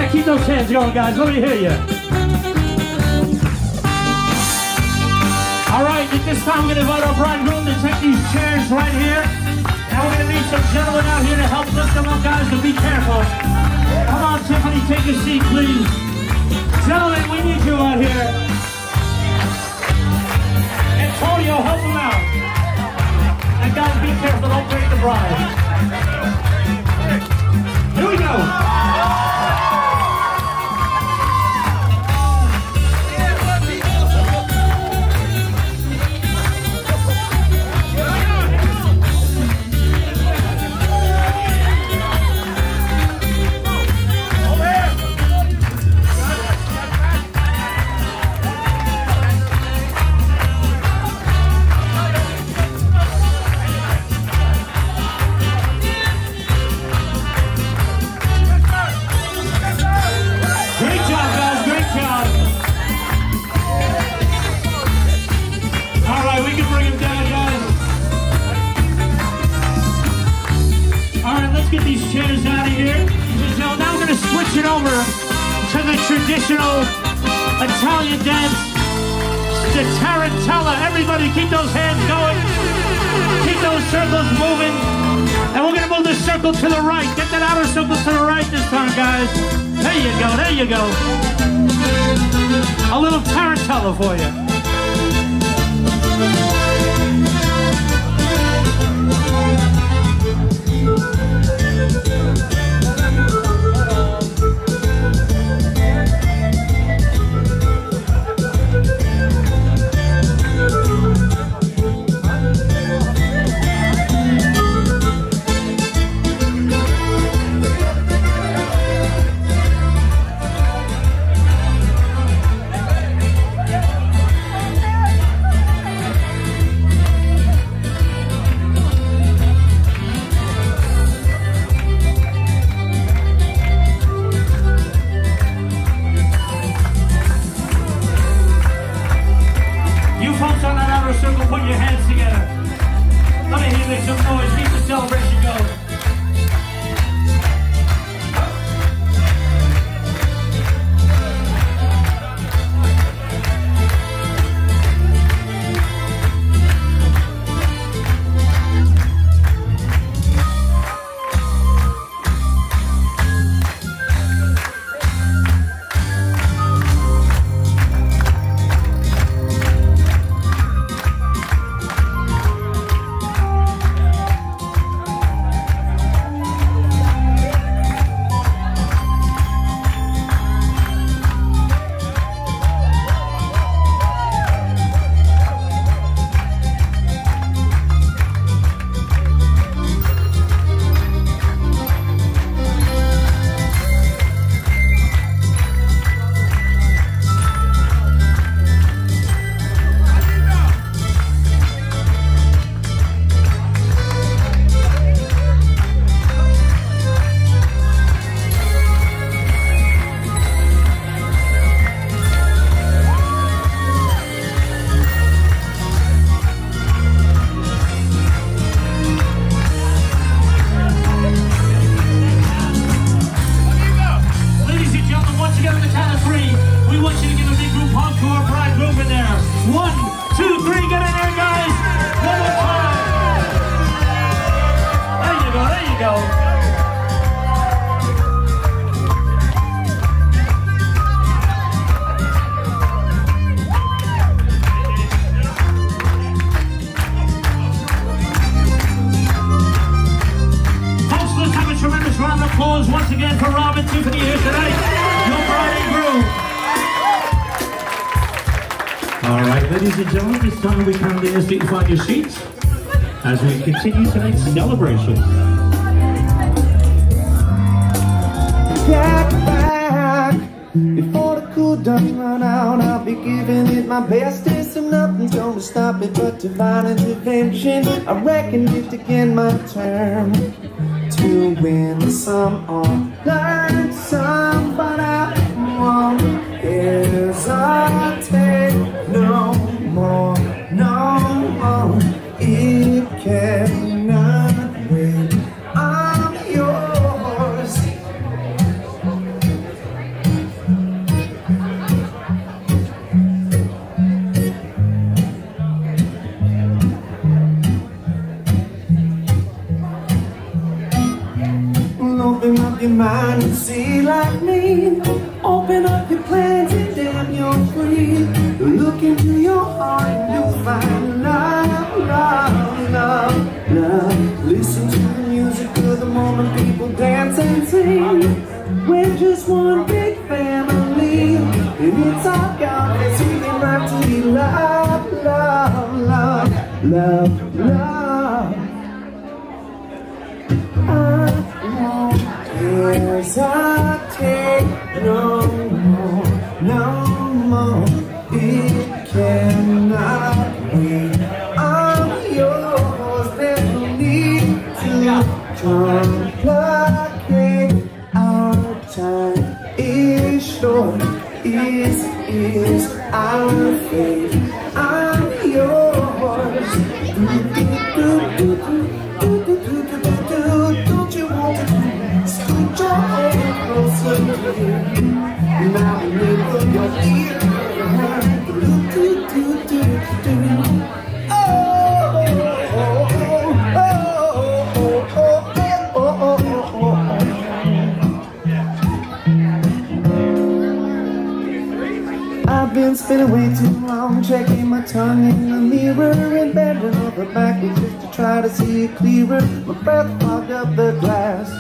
Keep those hands going, guys. Let me hear you. All right, at this time, we're going to invite our bridegroom to take these chairs right here. And we're going to need some gentlemen out here to help lift them up, guys, but be careful. Come on, Tiffany, take a seat, please. Gentlemen, we need you out here. Antonio, help them out. And guys, be careful. Don't break the bride. Here we go. Get these chairs out of here. So now we're going to switch it over to the traditional Italian dance, the tarantella. Everybody keep those hands going. Keep those circles moving. And we're going to move the circle to the right. Get that outer circle to the right this time, guys. There you go, there you go. A little tarantella for you. go. Folks, let's have a tremendous round of applause once again for Rob and Tiffany here tonight. Your bride and groom. All right, ladies and gentlemen, this time we kindly ask that you find your seats as we continue tonight's celebration. Get back before the cool does run out. I'll be giving it my best. There's nothing's gonna stop it but divine intervention. I reckon it again my turn to win some or learn some, but I won't hesitate no more, no more. It cannot wait. I'm yours. Open up your mind and see like me. Open up your plans and damn you're free. Look into your heart and you'll find love, love, love, love. Listen to the music of the moment, people dance and sing. We're just one big family, and it's our God that's even right to be loved, love, love, love, love. Hesitate no more, no more. It cannot wait. I'm yours. There's no need to complicate. Our time is short. Is our fate. I'm yours. Don't you want to scoot your head closer to me? Now neighbor your ear. I've been spinning way too long, checking my tongue in the mirror and bending over backwards just to try to see it clearer. My breath fogged up the glass,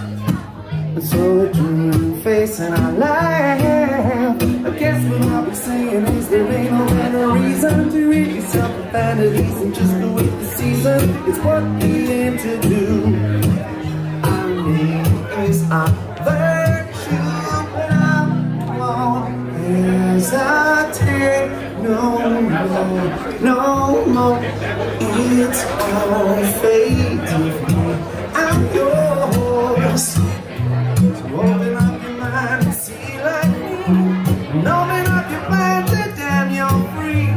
and so it drew a face and I laughed. I guess what I'll be saying is there ain't no better reason to rid yourself of vanities and just go with the season. It's what we aim to do. Our name is our virtue, but I won't hesitate no more, no more. It's all fate. I'm yours. So open up your mind and see like me. And open up your plans and damn you're free.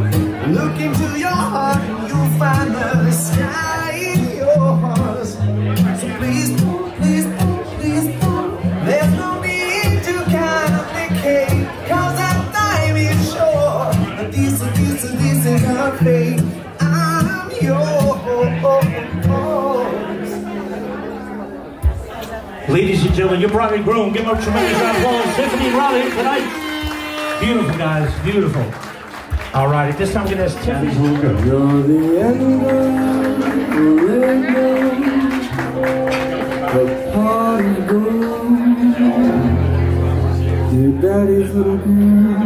Look into your heart and you'll find the sky is yours. So please, please, please, there's no need to complicate, 'cause our time is short. This is our fate. I'm yours. Ladies and gentlemen, your bride and groom, give them a tremendous round of applause. Tiffany and Rob here tonight. Beautiful, guys, beautiful. All right, at this time, we're going to ask Tiffany. You're the end of the rainbow, the pot of gold. Your daddy's little girl,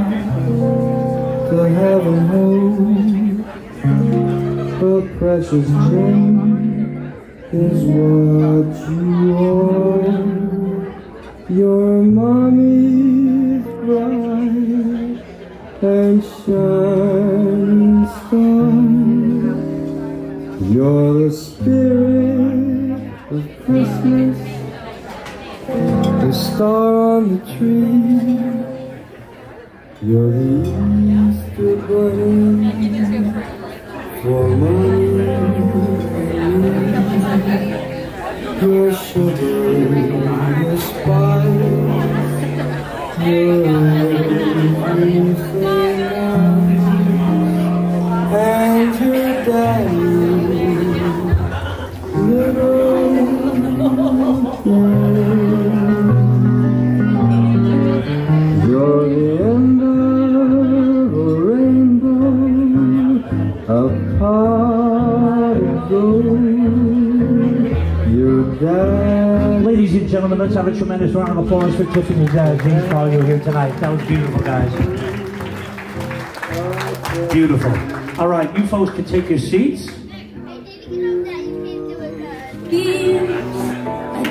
to heaven hold. A precious gem is what you are. Your mommy's bright and shining star. You're the spirit of Christmas, the star on the tree. You're the Easter bunny for mommy. Your sugar, your spice, your everything else, and your daddy, little Ladies and gentlemen, let's have a tremendous round of applause for Tiffanny's James Collier here tonight. That was beautiful, guys. Beautiful. All right, you folks can take your seats. I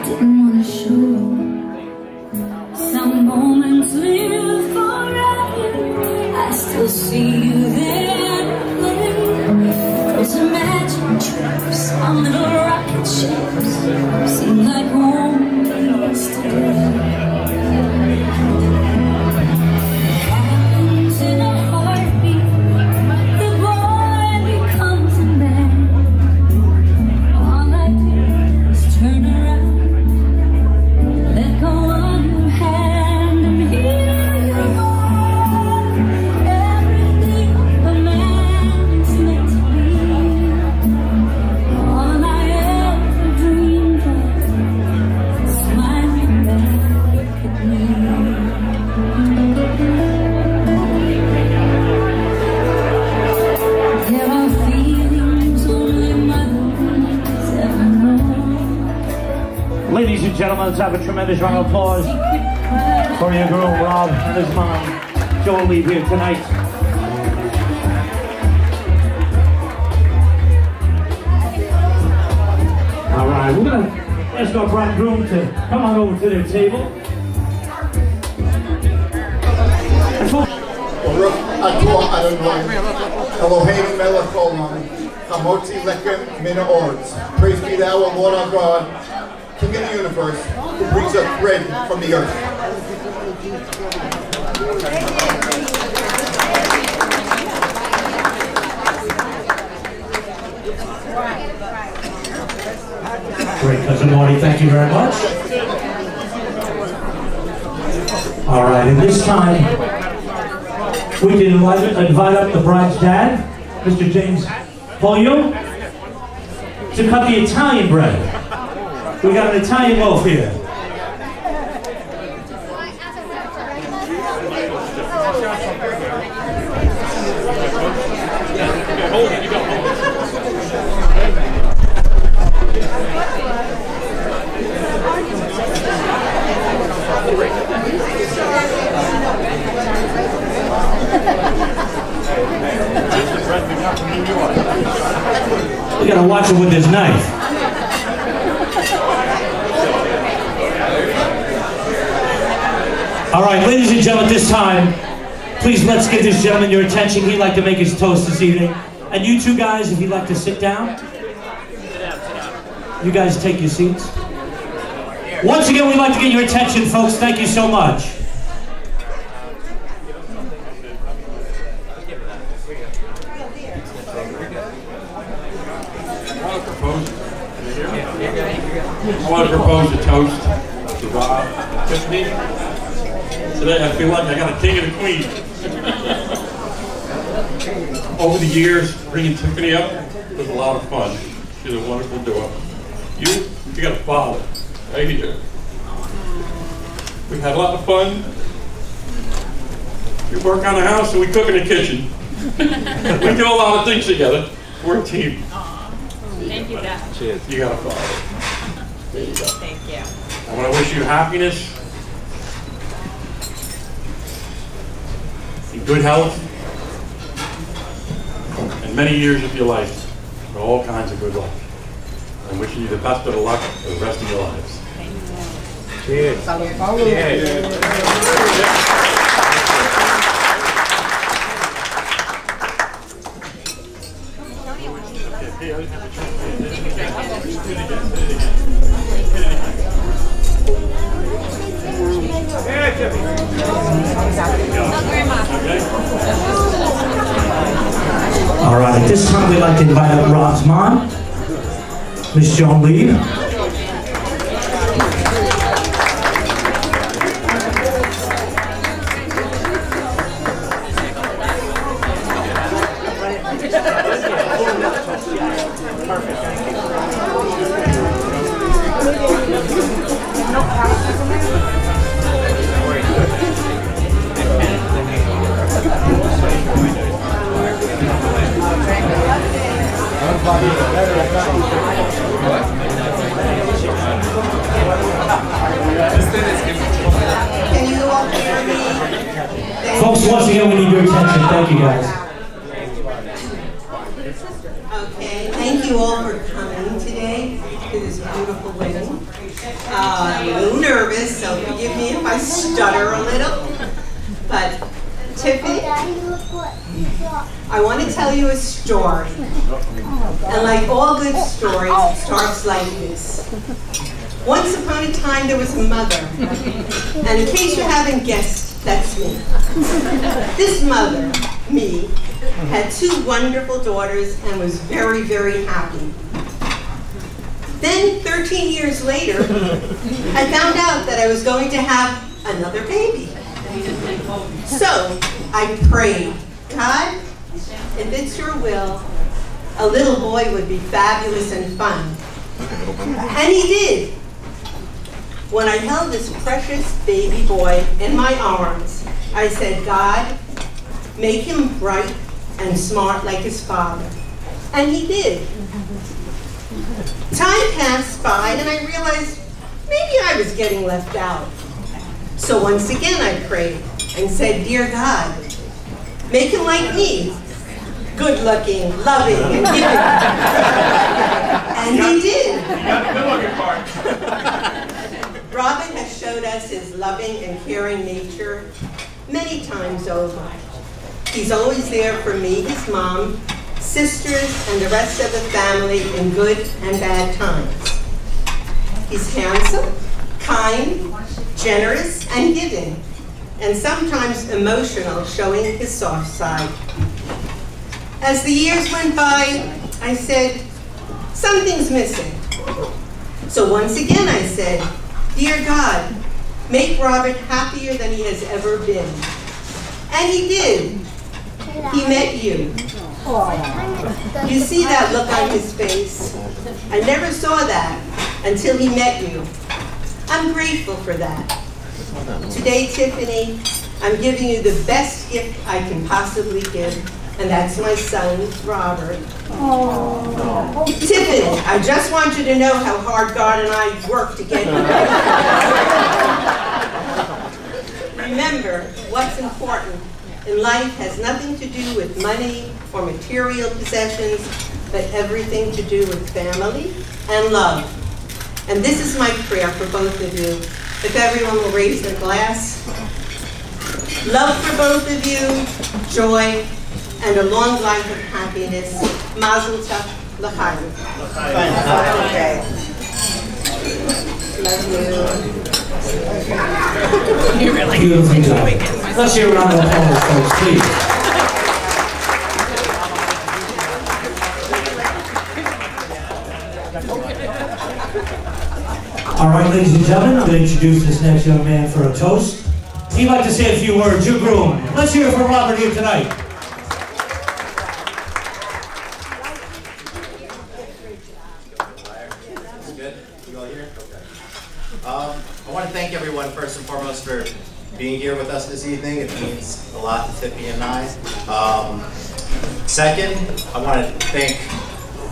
didn't want to show. Some moments live forever. I still see you there. Those imagined trips on little rocket ships seem like home yesterday. Happens in a heartbeat. The boy becomes a man. All I do is turn around, let go of your hand, and here you are. Everything a man's meant to be. All I ever dreamed of, smiling back at me. There are feelings only mothers ever know. Ladies and gentlemen, let's have a tremendous round of applause for your groom, Rob, and his mom, Jolie, here tonight. All right, we're going to ask our bride and groom to come on over to their table. Eloheinu melech olam, chamotzi lechem min ha'oretz. Praise be thou, O Lord our God, King of the universe, who brings us bread from the earth. Great, Cousin Marty, thank you very much. All right, and this time, we can invite up the bride's dad, Mr. James Polio, to cut the Italian bread. We got an Italian loaf here. We gotta watch him with his knife. All right, ladies and gentlemen, this time, please let's give this gentleman your attention. He'd like to make his toast this evening. And you two guys, if you'd like to sit down. You guys take your seats. Once again, we'd like to get your attention, folks. Thank you so much. I want to propose a toast to Rob Tiffany. Today I feel like I got a king and a queen. Over the years, bringing Tiffany up was a lot of fun. She's a wonderful doer. You got a father right here. We had a lot of fun. We work on the house and we cook in the kitchen. We do a lot of things together. We're a team. Thank you, Dad. Cheers. You got a father. There you go. Thank you. I want to wish you happiness, and good health, and many years of your life, for all kinds of good luck. I'm wishing you the best of the luck for the rest of your lives. Thank you. Cheers. All right, at this time we'd like to invite up Rob's mom, Miss Joan Lee. Thank you, guys. Okay, thank you all for coming today to this beautiful wedding. I'm a little nervous, so forgive me if I stutter a little. But Tiffany, I want to tell you a story. And like all good stories, it starts like this. Once upon a time, there was a mother. And in case you haven't guessed, that's me. This mother, me, had 2 wonderful daughters and was very, very happy. Then, 13 years later, I found out that I was going to have another baby. So, I prayed, God, if it's your will, a little boy would be fabulous and fun. And he did. When I held this precious baby boy in my arms, I said, God, make him bright and smart like his father. And he did. Time passed by and I realized maybe I was getting left out. So once again I prayed and said, Dear God, make him like me, good-looking, loving, and giving. And he did. You got the good-looking part. Robin has showed us his loving and caring nature many times over. He's always there for me, his mom, sisters, and the rest of the family in good and bad times. He's handsome, kind, generous, and giving, and sometimes emotional, showing his soft side. As the years went by, I said, something's missing. So once again I said, Dear God, make Robert happier than he has ever been. And he did. He met you. You see that look on his face? I never saw that until he met you. I'm grateful for that. Today, Tiffany, I'm giving you the best gift I can possibly give, and that's my son, Robert. Tiffany, I just want you to know how hard God and I worked to get you. Remember, what's important in life has nothing to do with money or material possessions, but everything to do with family and love. And this is my prayer for both of you. If everyone will raise their glass. Love for both of you, joy, and a long life of happiness. Mazel tov, l'chaim. Okay. Love you. You really beautiful job. Let's hear a round of applause, folks, please. All right, ladies and gentlemen, I'm going to introduce this next young man for a toast. He'd like to say a few words. Your groom. Let's hear it for Robert here tonight. I want to thank everyone first and foremost for being here with us this evening. It means a lot to Tiffany and I. Second, I want to thank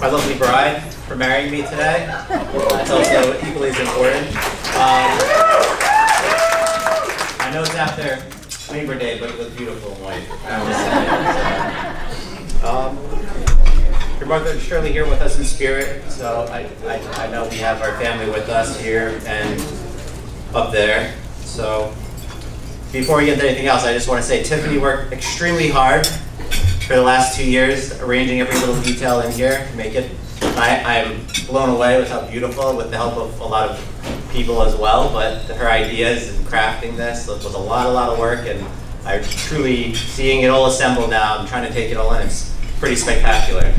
my lovely bride for marrying me today. That's also equally as important. I know it's after Labor Day, but it was beautiful and white. Your mother is surely here with us in spirit, so I know we have our family with us here and up there. So before we get into anything else, I just want to say Tiffany worked extremely hard for the last 2 years, arranging every little detail in here to make it. I'm blown away with how beautiful, with the help of a lot of people as well, but her ideas in crafting this was a lot of work, and I'm truly seeing it all assemble now. I'm trying to take it all in. It's pretty spectacular.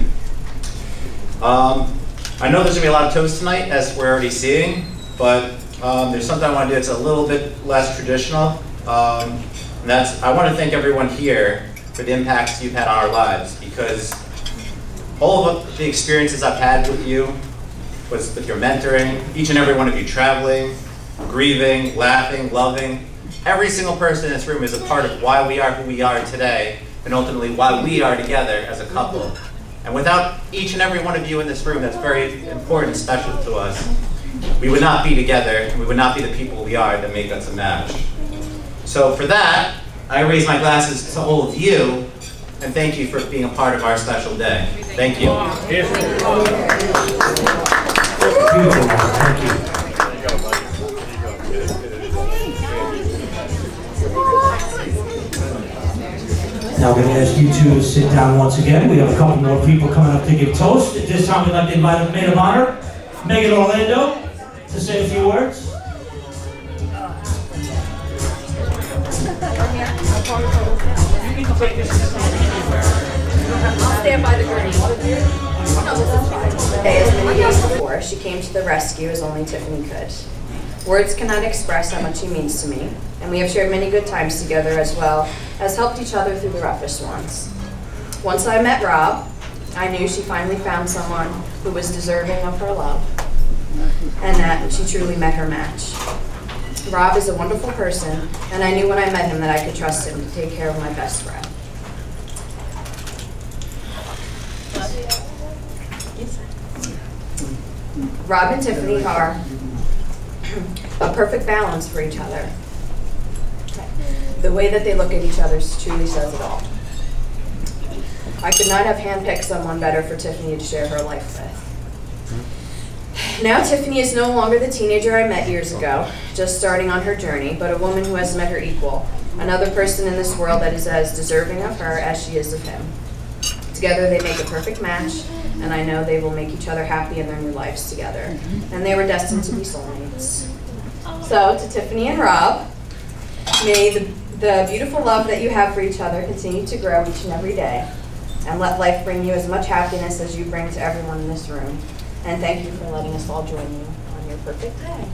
I know there's going to be a lot of toasts tonight, as we're already seeing, but there's something I want to do that's a little bit less traditional. And that's, I want to thank everyone here for the impacts you've had on our lives, because all of the experiences I've had with you, with your mentoring, each and every one of you traveling, grieving, laughing, loving, every single person in this room is a part of why we are who we are today, and ultimately why we are together as a couple. And without each and every one of you in this room that's very important and special to us, we would not be together, and we would not be the people we are that make us a match. So for that, I raise my glasses to all of you and thank you for being a part of our special day. Thank you. Beautiful. Thank you. Now we're going to ask you to sit down once again. We have a couple more people coming up to give toast. At this time, we'd like to invite a maid of honor, Megan Orlando, to say a few words. I'll stand by the gurney. As many days before, she came to the rescue as only Tiffany could. Words cannot express how much he means to me, and we have shared many good times together as well as helped each other through the roughest ones. Once I met Rob, I knew she finally found someone who was deserving of her love, and that she truly met her match. Rob is a wonderful person, and I knew when I met him that I could trust him to take care of my best friend. Rob and Tiffany are a perfect balance for each other. The way that they look at each other truly says it all. I could not have handpicked someone better for Tiffany to share her life with. Now Tiffany is no longer the teenager I met years ago, just starting on her journey, but a woman who has met her equal, another person in this world that is as deserving of her as she is of him. Together they make a perfect match, and I know they will make each other happy in their new lives together. And they were destined to be soulmates. So, to Tiffany and Rob, may the beautiful love that you have for each other continue to grow each and every day. And let life bring you as much happiness as you bring to everyone in this room. And thank you for letting us all join you on your perfect day.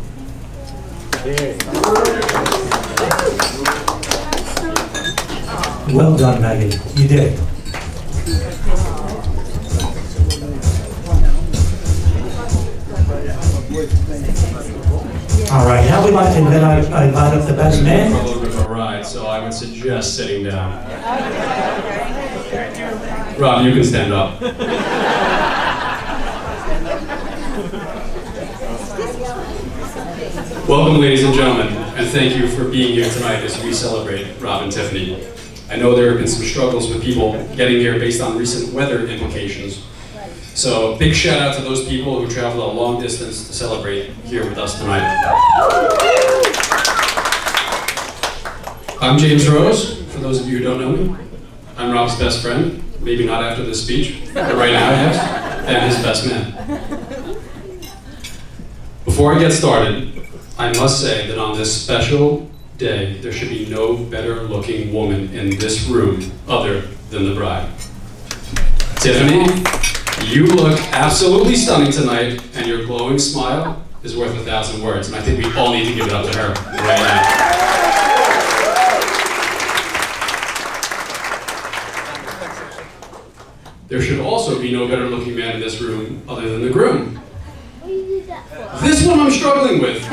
Well done, Megan. You did. All right, now we'd like to invite up the best man. A little bit of a ride, so I would suggest sitting down. Rob, you can stand up. Welcome, ladies and gentlemen, and thank you for being here tonight as we celebrate Rob and Tiffany. I know there have been some struggles with people getting here based on recent weather implications. So big shout out to those people who traveled a long distance to celebrate here with us tonight. I'm James Rose, for those of you who don't know me. I'm Rob's best friend, maybe not after this speech, but right now, yes, and his best man. Before I get started, I must say that on this special day, there should be no better looking woman in this room other than the bride. Tiffany, you look absolutely stunning tonight, and your glowing smile is worth 1,000 words, and I think we all need to give it up to her right now. There should also be no better looking man in this room other than the groom. This one I'm struggling with.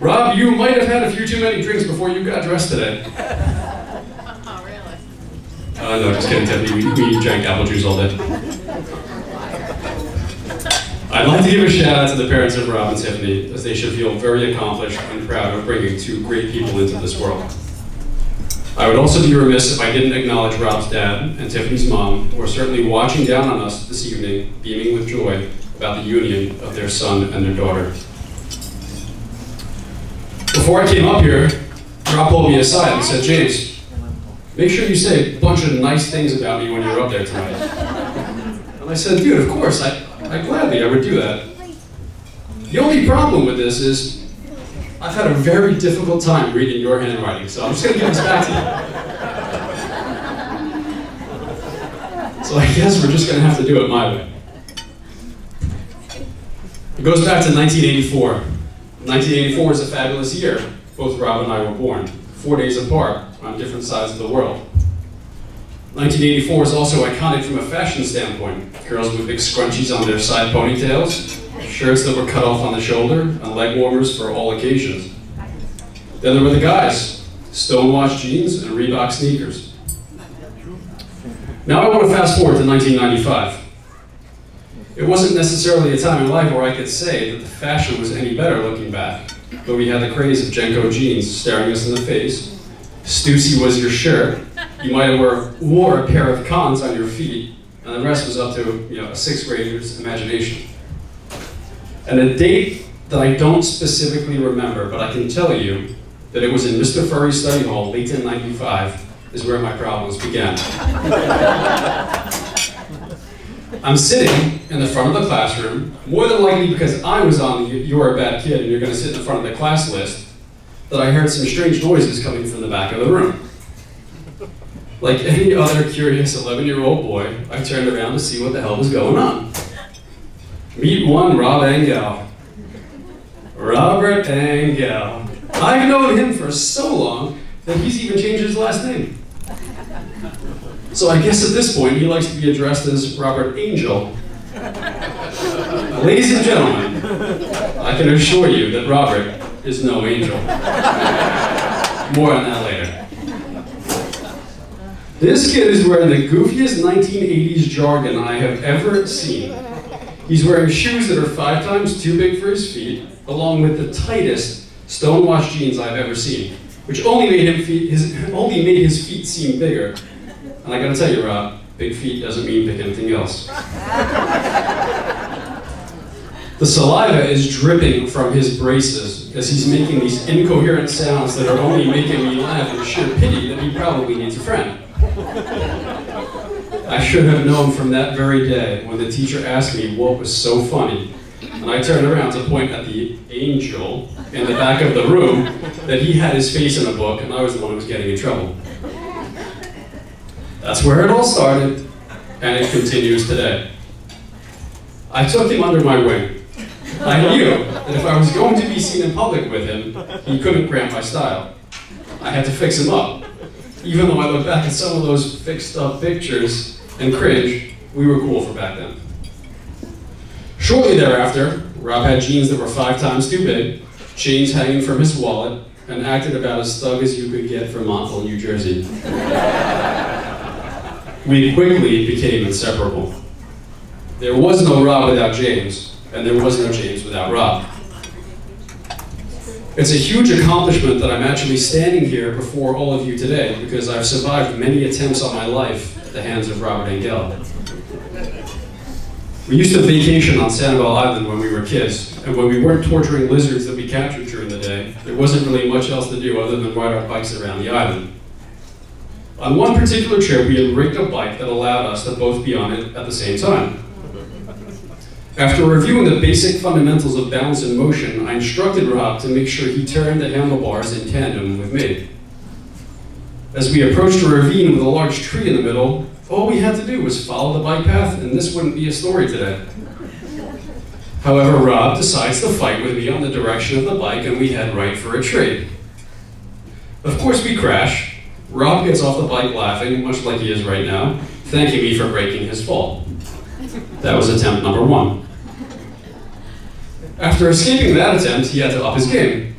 Rob, you might have had a few too many drinks before you got dressed today. No, just kidding, Tiffany. We drank apple juice all day. I'd like to give a shout out to the parents of Rob and Tiffany, as they should feel very accomplished and proud of bringing two great people into this world. I would also be remiss if I didn't acknowledge Rob's dad and Tiffany's mom, who are certainly watching down on us this evening, beaming with joy about the union of their son and their daughter. Before I came up here, Rob pulled me aside and said, "James, make sure you say a bunch of nice things about me when you're up there tonight." And I said, "Dude, of course, I gladly would do that. The only problem with this is I've had a very difficult time reading your handwriting, so I'm just going to give this back to you. So I guess we're just going to have to do it my way." It goes back to 1984. 1984 is a fabulous year. Both Rob and I were born, 4 days apart on different sides of the world. 1984 is also iconic from a fashion standpoint. Girls with big scrunchies on their side ponytails, shirts that were cut off on the shoulder, and leg warmers for all occasions. Then there were the guys, stonewashed jeans and Reebok sneakers. Now I want to fast forward to 1995. It wasn't necessarily a time in life where I could say that the fashion was any better looking back, but we had the craze of Jenko jeans staring us in the face, Stussy was your shirt. You might have wore a pair of cons on your feet, and the rest was up to a sixth grader's imagination. And a date that I don't specifically remember, but I can tell you that it was in Mr. Furry's study hall, late in '95, is where my problems began. I'm sitting in the front of the classroom, more than likely because I was on the "you're a bad kid and you're going to sit in the front of the class" list, that I heard some strange noises coming from the back of the room. Like any other curious 11-year-old boy, I turned around to see what the hell was going on. Meet one Rob Angel. Robert Angel. I've known him for so long that he's even changed his last name. So I guess at this point he likes to be addressed as Robert Angel. Ladies and gentlemen, I can assure you that Robert is no angel. More on that later. This kid is wearing the goofiest 1980s jargon I have ever seen. He's wearing shoes that are 5 times too big for his feet, along with the tightest stonewashed jeans I've ever seen, which only made his feet seem bigger. And I gotta tell you, Rob, big feet doesn't mean big anything else. The saliva is dripping from his braces as he's making these incoherent sounds that are only making me laugh in sheer pity that he probably needs a friend. I should have known from that very day when the teacher asked me what was so funny, and I turned around to point at the angel in the back of the room, that he had his face in a book and I was the one who was getting in trouble. That's where it all started, and it continues today. I took him under my wing. I knew that if I was going to be seen in public with him, he couldn't cramp my style. I had to fix him up. Even though I look back at some of those fixed up pictures and cringe, we were cool for back then. Shortly thereafter, Rob had jeans that were 5 times too big, chains hanging from his wallet, and acted about as thug as you could get from Montville, New Jersey. We quickly became inseparable. There was no Rob without James, and there was no James without Rob. It's a huge accomplishment that I'm actually standing here before all of you today, because I've survived many attempts on my life at the hands of Robert Angel. We used to vacation on Sanibel Island when we were kids, and when we weren't torturing lizards that we captured during the day, there wasn't really much else to do other than ride our bikes around the island. On one particular trip, we had rigged a bike that allowed us to both be on it at the same time. After reviewing the basic fundamentals of balance and motion, I instructed Rob to make sure he turned the handlebars in tandem with me. As we approached a ravine with a large tree in the middle, all we had to do was follow the bike path, and this wouldn't be a story today. However, Rob decides to fight with me on the direction of the bike, and we head right for a tree. Of course, we crash. Rob gets off the bike laughing, much like he is right now, thanking me for breaking his fall. That was attempt number 1. After escaping that attempt, he had to up his game.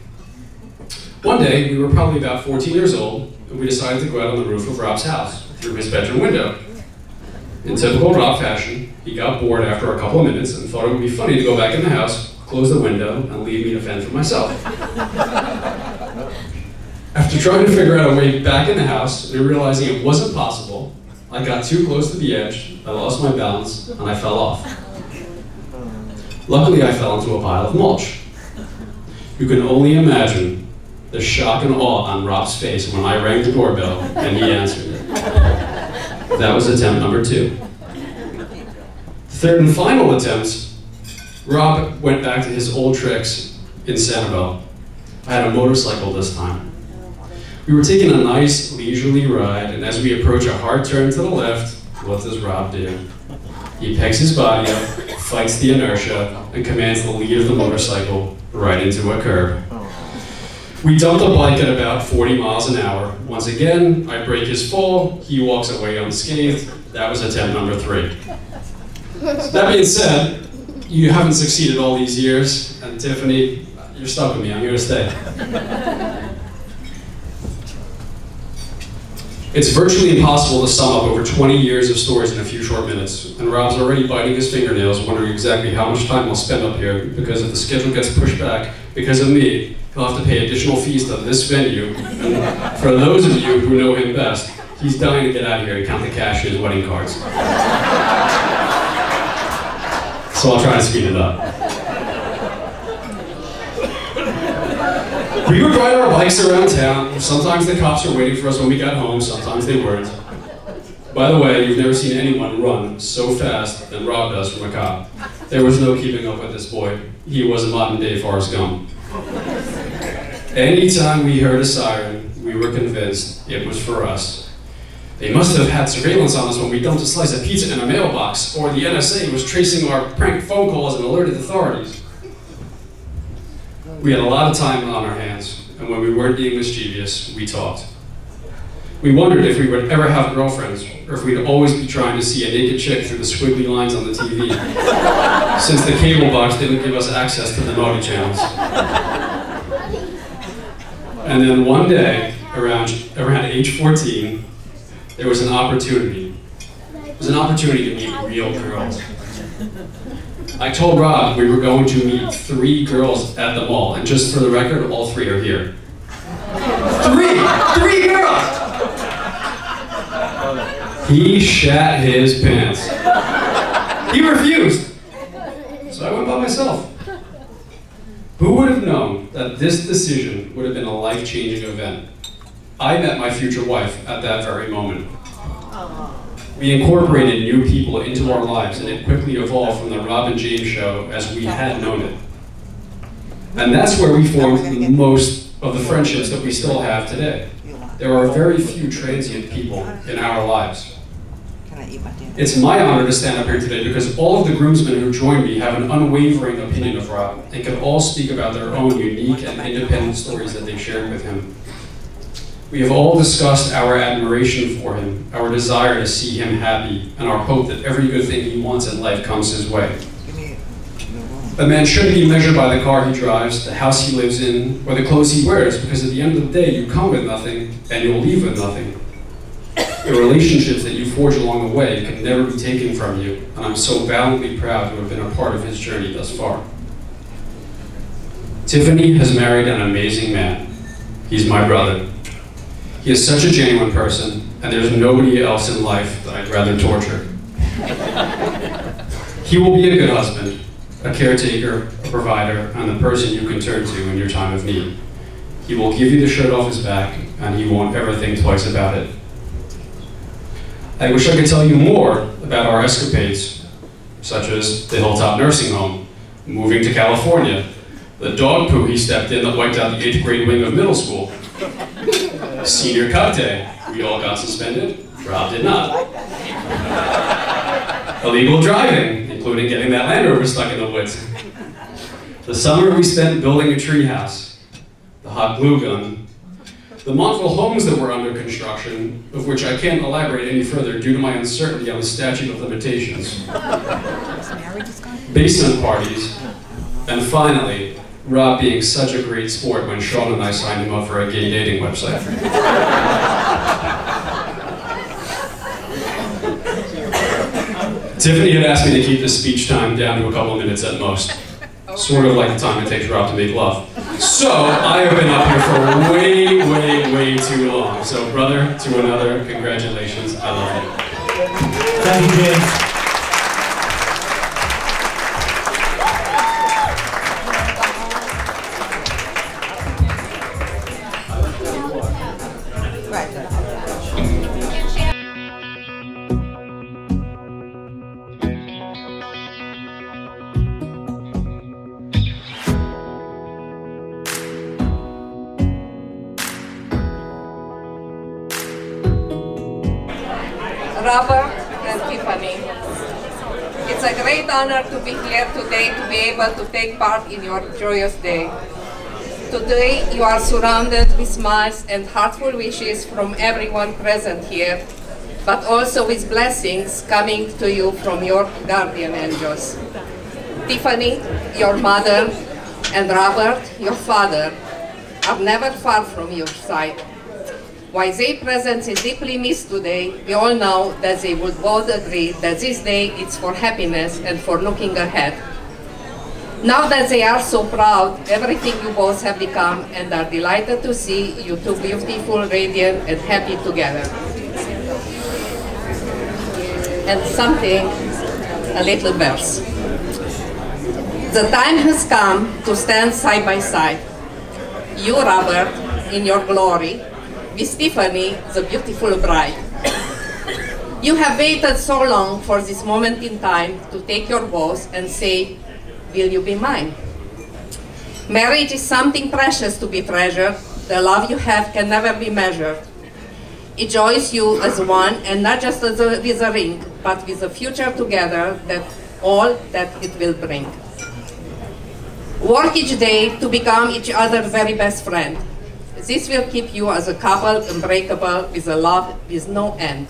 One day, we were probably about 14 years old, and we decided to go out on the roof of Rob's house, through his bedroom window. In typical Rob fashion, he got bored after a couple of minutes and thought it would be funny to go back in the house, close the window, and leave me to fend for myself. After trying to figure out a way back in the house and realizing it wasn't possible, I got too close to the edge, I lost my balance, and I fell off. Luckily, I fell into a pile of mulch. You can only imagine the shock and awe on Rob's face when I rang the doorbell and he answered it. That was attempt number 2. The third and final attempt, Rob went back to his old tricks in Sanibel. I had a motorcycle this time. We were taking a nice, leisurely ride, and as we approach a hard turn to the left, what does Rob do? He pegs his body up, fights the inertia, and commands the lead of the motorcycle right into a curb. We dump the bike at about 40 miles an hour. Once again, I break his fall, he walks away unscathed. That was attempt number 3. That being said, you haven't succeeded all these years, and Tiffany, you're stuck with me, I'm here to stay. It's virtually impossible to sum up over 20 years of stories in a few short minutes, and Rob's already biting his fingernails, wondering exactly how much time I'll spend up here, because if the schedule gets pushed back because of me, he'll have to pay additional fees to this venue. And for those of you who know him best, he's dying to get out of here and count the cash in his wedding cards. So I'll try to speed it up. We would ride our bikes around town. Sometimes the cops were waiting for us when we got home, sometimes they weren't. By the way, you've never seen anyone run so fast than Rob does from a cop. There was no keeping up with this boy. He was a modern-day Forrest Gump. Anytime we heard a siren, we were convinced it was for us. They must have had surveillance on us when we dumped a slice of pizza in a mailbox, or the NSA was tracing our prank phone calls and alerted authorities. We had a lot of time on our hands, and when we weren't being mischievous, we talked. We wondered if we would ever have girlfriends, or if we'd always be trying to see a naked chick through the squiggly lines on the TV, since the cable box didn't give us access to the naughty channels. And then one day, around age 14, there was an opportunity. It was an opportunity to meet real girls. I told Rob we were going to meet 3 girls at the mall, and just for the record, all 3 are here. 3 girls! He shat his pants. He refused. So I went by myself. Who would have known that this decision would have been a life-changing event? I met my future wife at that very moment. We incorporated new people into our lives, and it quickly evolved from the Rob and James show as we had known it. And that's where we formed most of the friendships that we still have today. There are very few transient people in our lives. It's my honor to stand up here today because all of the groomsmen who joined me have an unwavering opinion of Rob and can all speak about their own unique and independent stories that they shared with him. We have all discussed our admiration for him, our desire to see him happy, and our hope that every good thing he wants in life comes his way. A man shouldn't be measured by the car he drives, the house he lives in, or the clothes he wears, because at the end of the day, you come with nothing, and you'll leave with nothing. The relationships that you forge along the way can never be taken from you, and I'm so valiantly proud to have been a part of his journey thus far. Tiffany has married an amazing man. He's my brother. He is such a genuine person, and there's nobody else in life that I'd rather torture. He will be a good husband, a caretaker, a provider, and the person you can turn to in your time of need. He will give you the shirt off his back, and he won't ever think twice about it. I wish I could tell you more about our escapades, such as the Hilltop Nursing Home, moving to California, the dog poo he stepped in that wiped out the 8th grade wing of middle school, senior cut day, we all got suspended, Rob did not. Illegal driving, including getting that Land Rover stuck in the woods. The summer we spent building a treehouse, the hot glue gun, the Montville homes that were under construction, of which I can't elaborate any further due to my uncertainty on the statute of limitations, basement parties, and finally, Rob being such a great sport when Sean and I signed him up for a gay dating website. Tiffany had asked me to keep the speech time down to a couple of minutes at most. Sort of like the time it takes Rob to make love. So, I have been up here for way too long. So, brother to another, congratulations, I love you. Thank you, James. Robert and Tiffany. It's a great honor to be here today to be able to take part in your joyous day. Today you are surrounded with smiles and heartful wishes from everyone present here, but also with blessings coming to you from your guardian angels. Tiffany, your mother, and Robert, your father, are never far from your side. While their presence is deeply missed today, we all know that they would both agree that this day is for happiness and for looking ahead. Now that they are so proud, everything you both have become, and are delighted to see you two beautiful, radiant, and happy together. And something, a little verse. The time has come to stand side by side. You, Robert, in your glory, with Tiffanny, the beautiful bride. You have waited so long for this moment in time to take your vows and say, will you be mine? Marriage is something precious to be treasured. The love you have can never be measured. It joins you as one, and not just with a ring, but with a future together, that all that it will bring. Work each day to become each other's very best friend. This will keep you as a couple unbreakable, with a love with no end.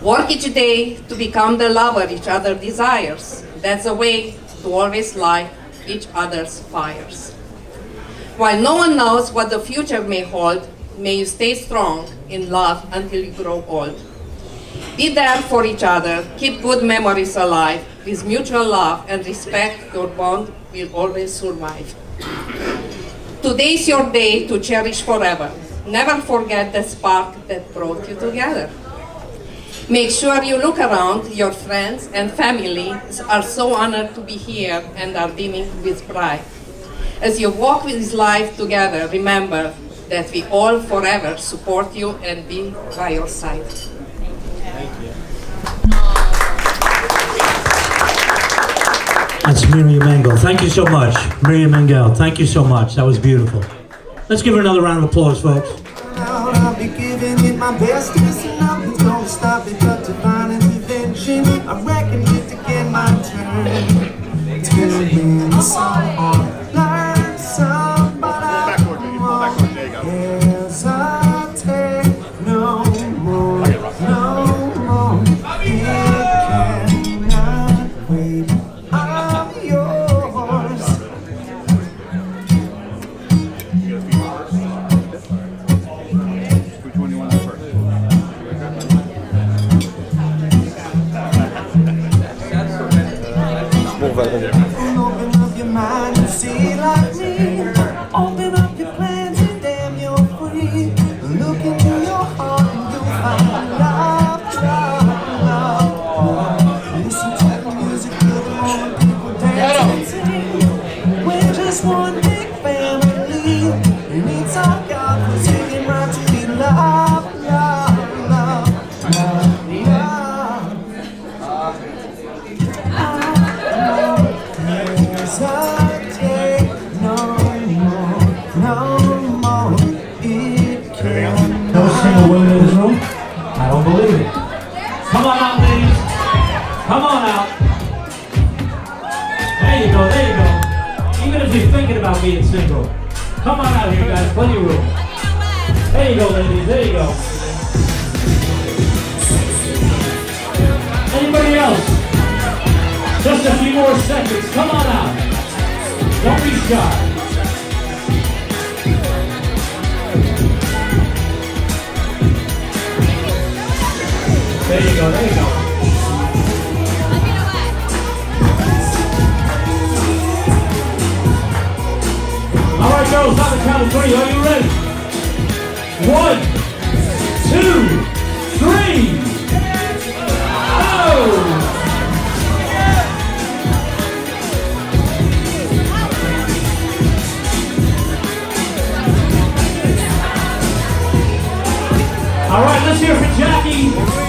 Work each day to become the lover each other desires. That's a way to always light each other's fires. While no one knows what the future may hold, may you stay strong in love until you grow old. Be there for each other, keep good memories alive. With mutual love and respect, your bond will always survive. Today's your day to cherish forever. Never forget the spark that brought you together. Make sure you look around. Your friends and family are so honored to be here and are beaming with pride. As you walk with this life together, remember that we all forever support you and be by your side. Thank you. That's Miriam Engel. Thank you so much. Miriam Engel, thank you so much. That was beautiful. Let's give her another round of applause, folks. I'll be giving it my best. Nothing's gonna stop it but divine intervention. I reckon it's again my turn to win some or learn some, but I won't hesitate no more, no more. It cannot wait. I'm yours. Which one do you want to first? Open up your mind and see like me. Open up your plans and damn you're free. Look into your heart and you'll find love, love, love. Listen to the music of the moment people dance and sing. We're just one big family, and it's our God for singing right to be love, love, love, love, love. Hesitate no more, no more. It can No single women in this room? I don't believe it. Come on out, ladies. Come on out. There you go, there you go. Even if you're thinking about being single, come on out here, guys. Plenty of room. There you go, ladies. There you go. Anybody else? Just a few more seconds. Come on out. Don't be shy. There you go, there you go. All right, girls, on the count of 3. Are you ready? 1, 2, 3. Go! All right, let's hear for Jackie.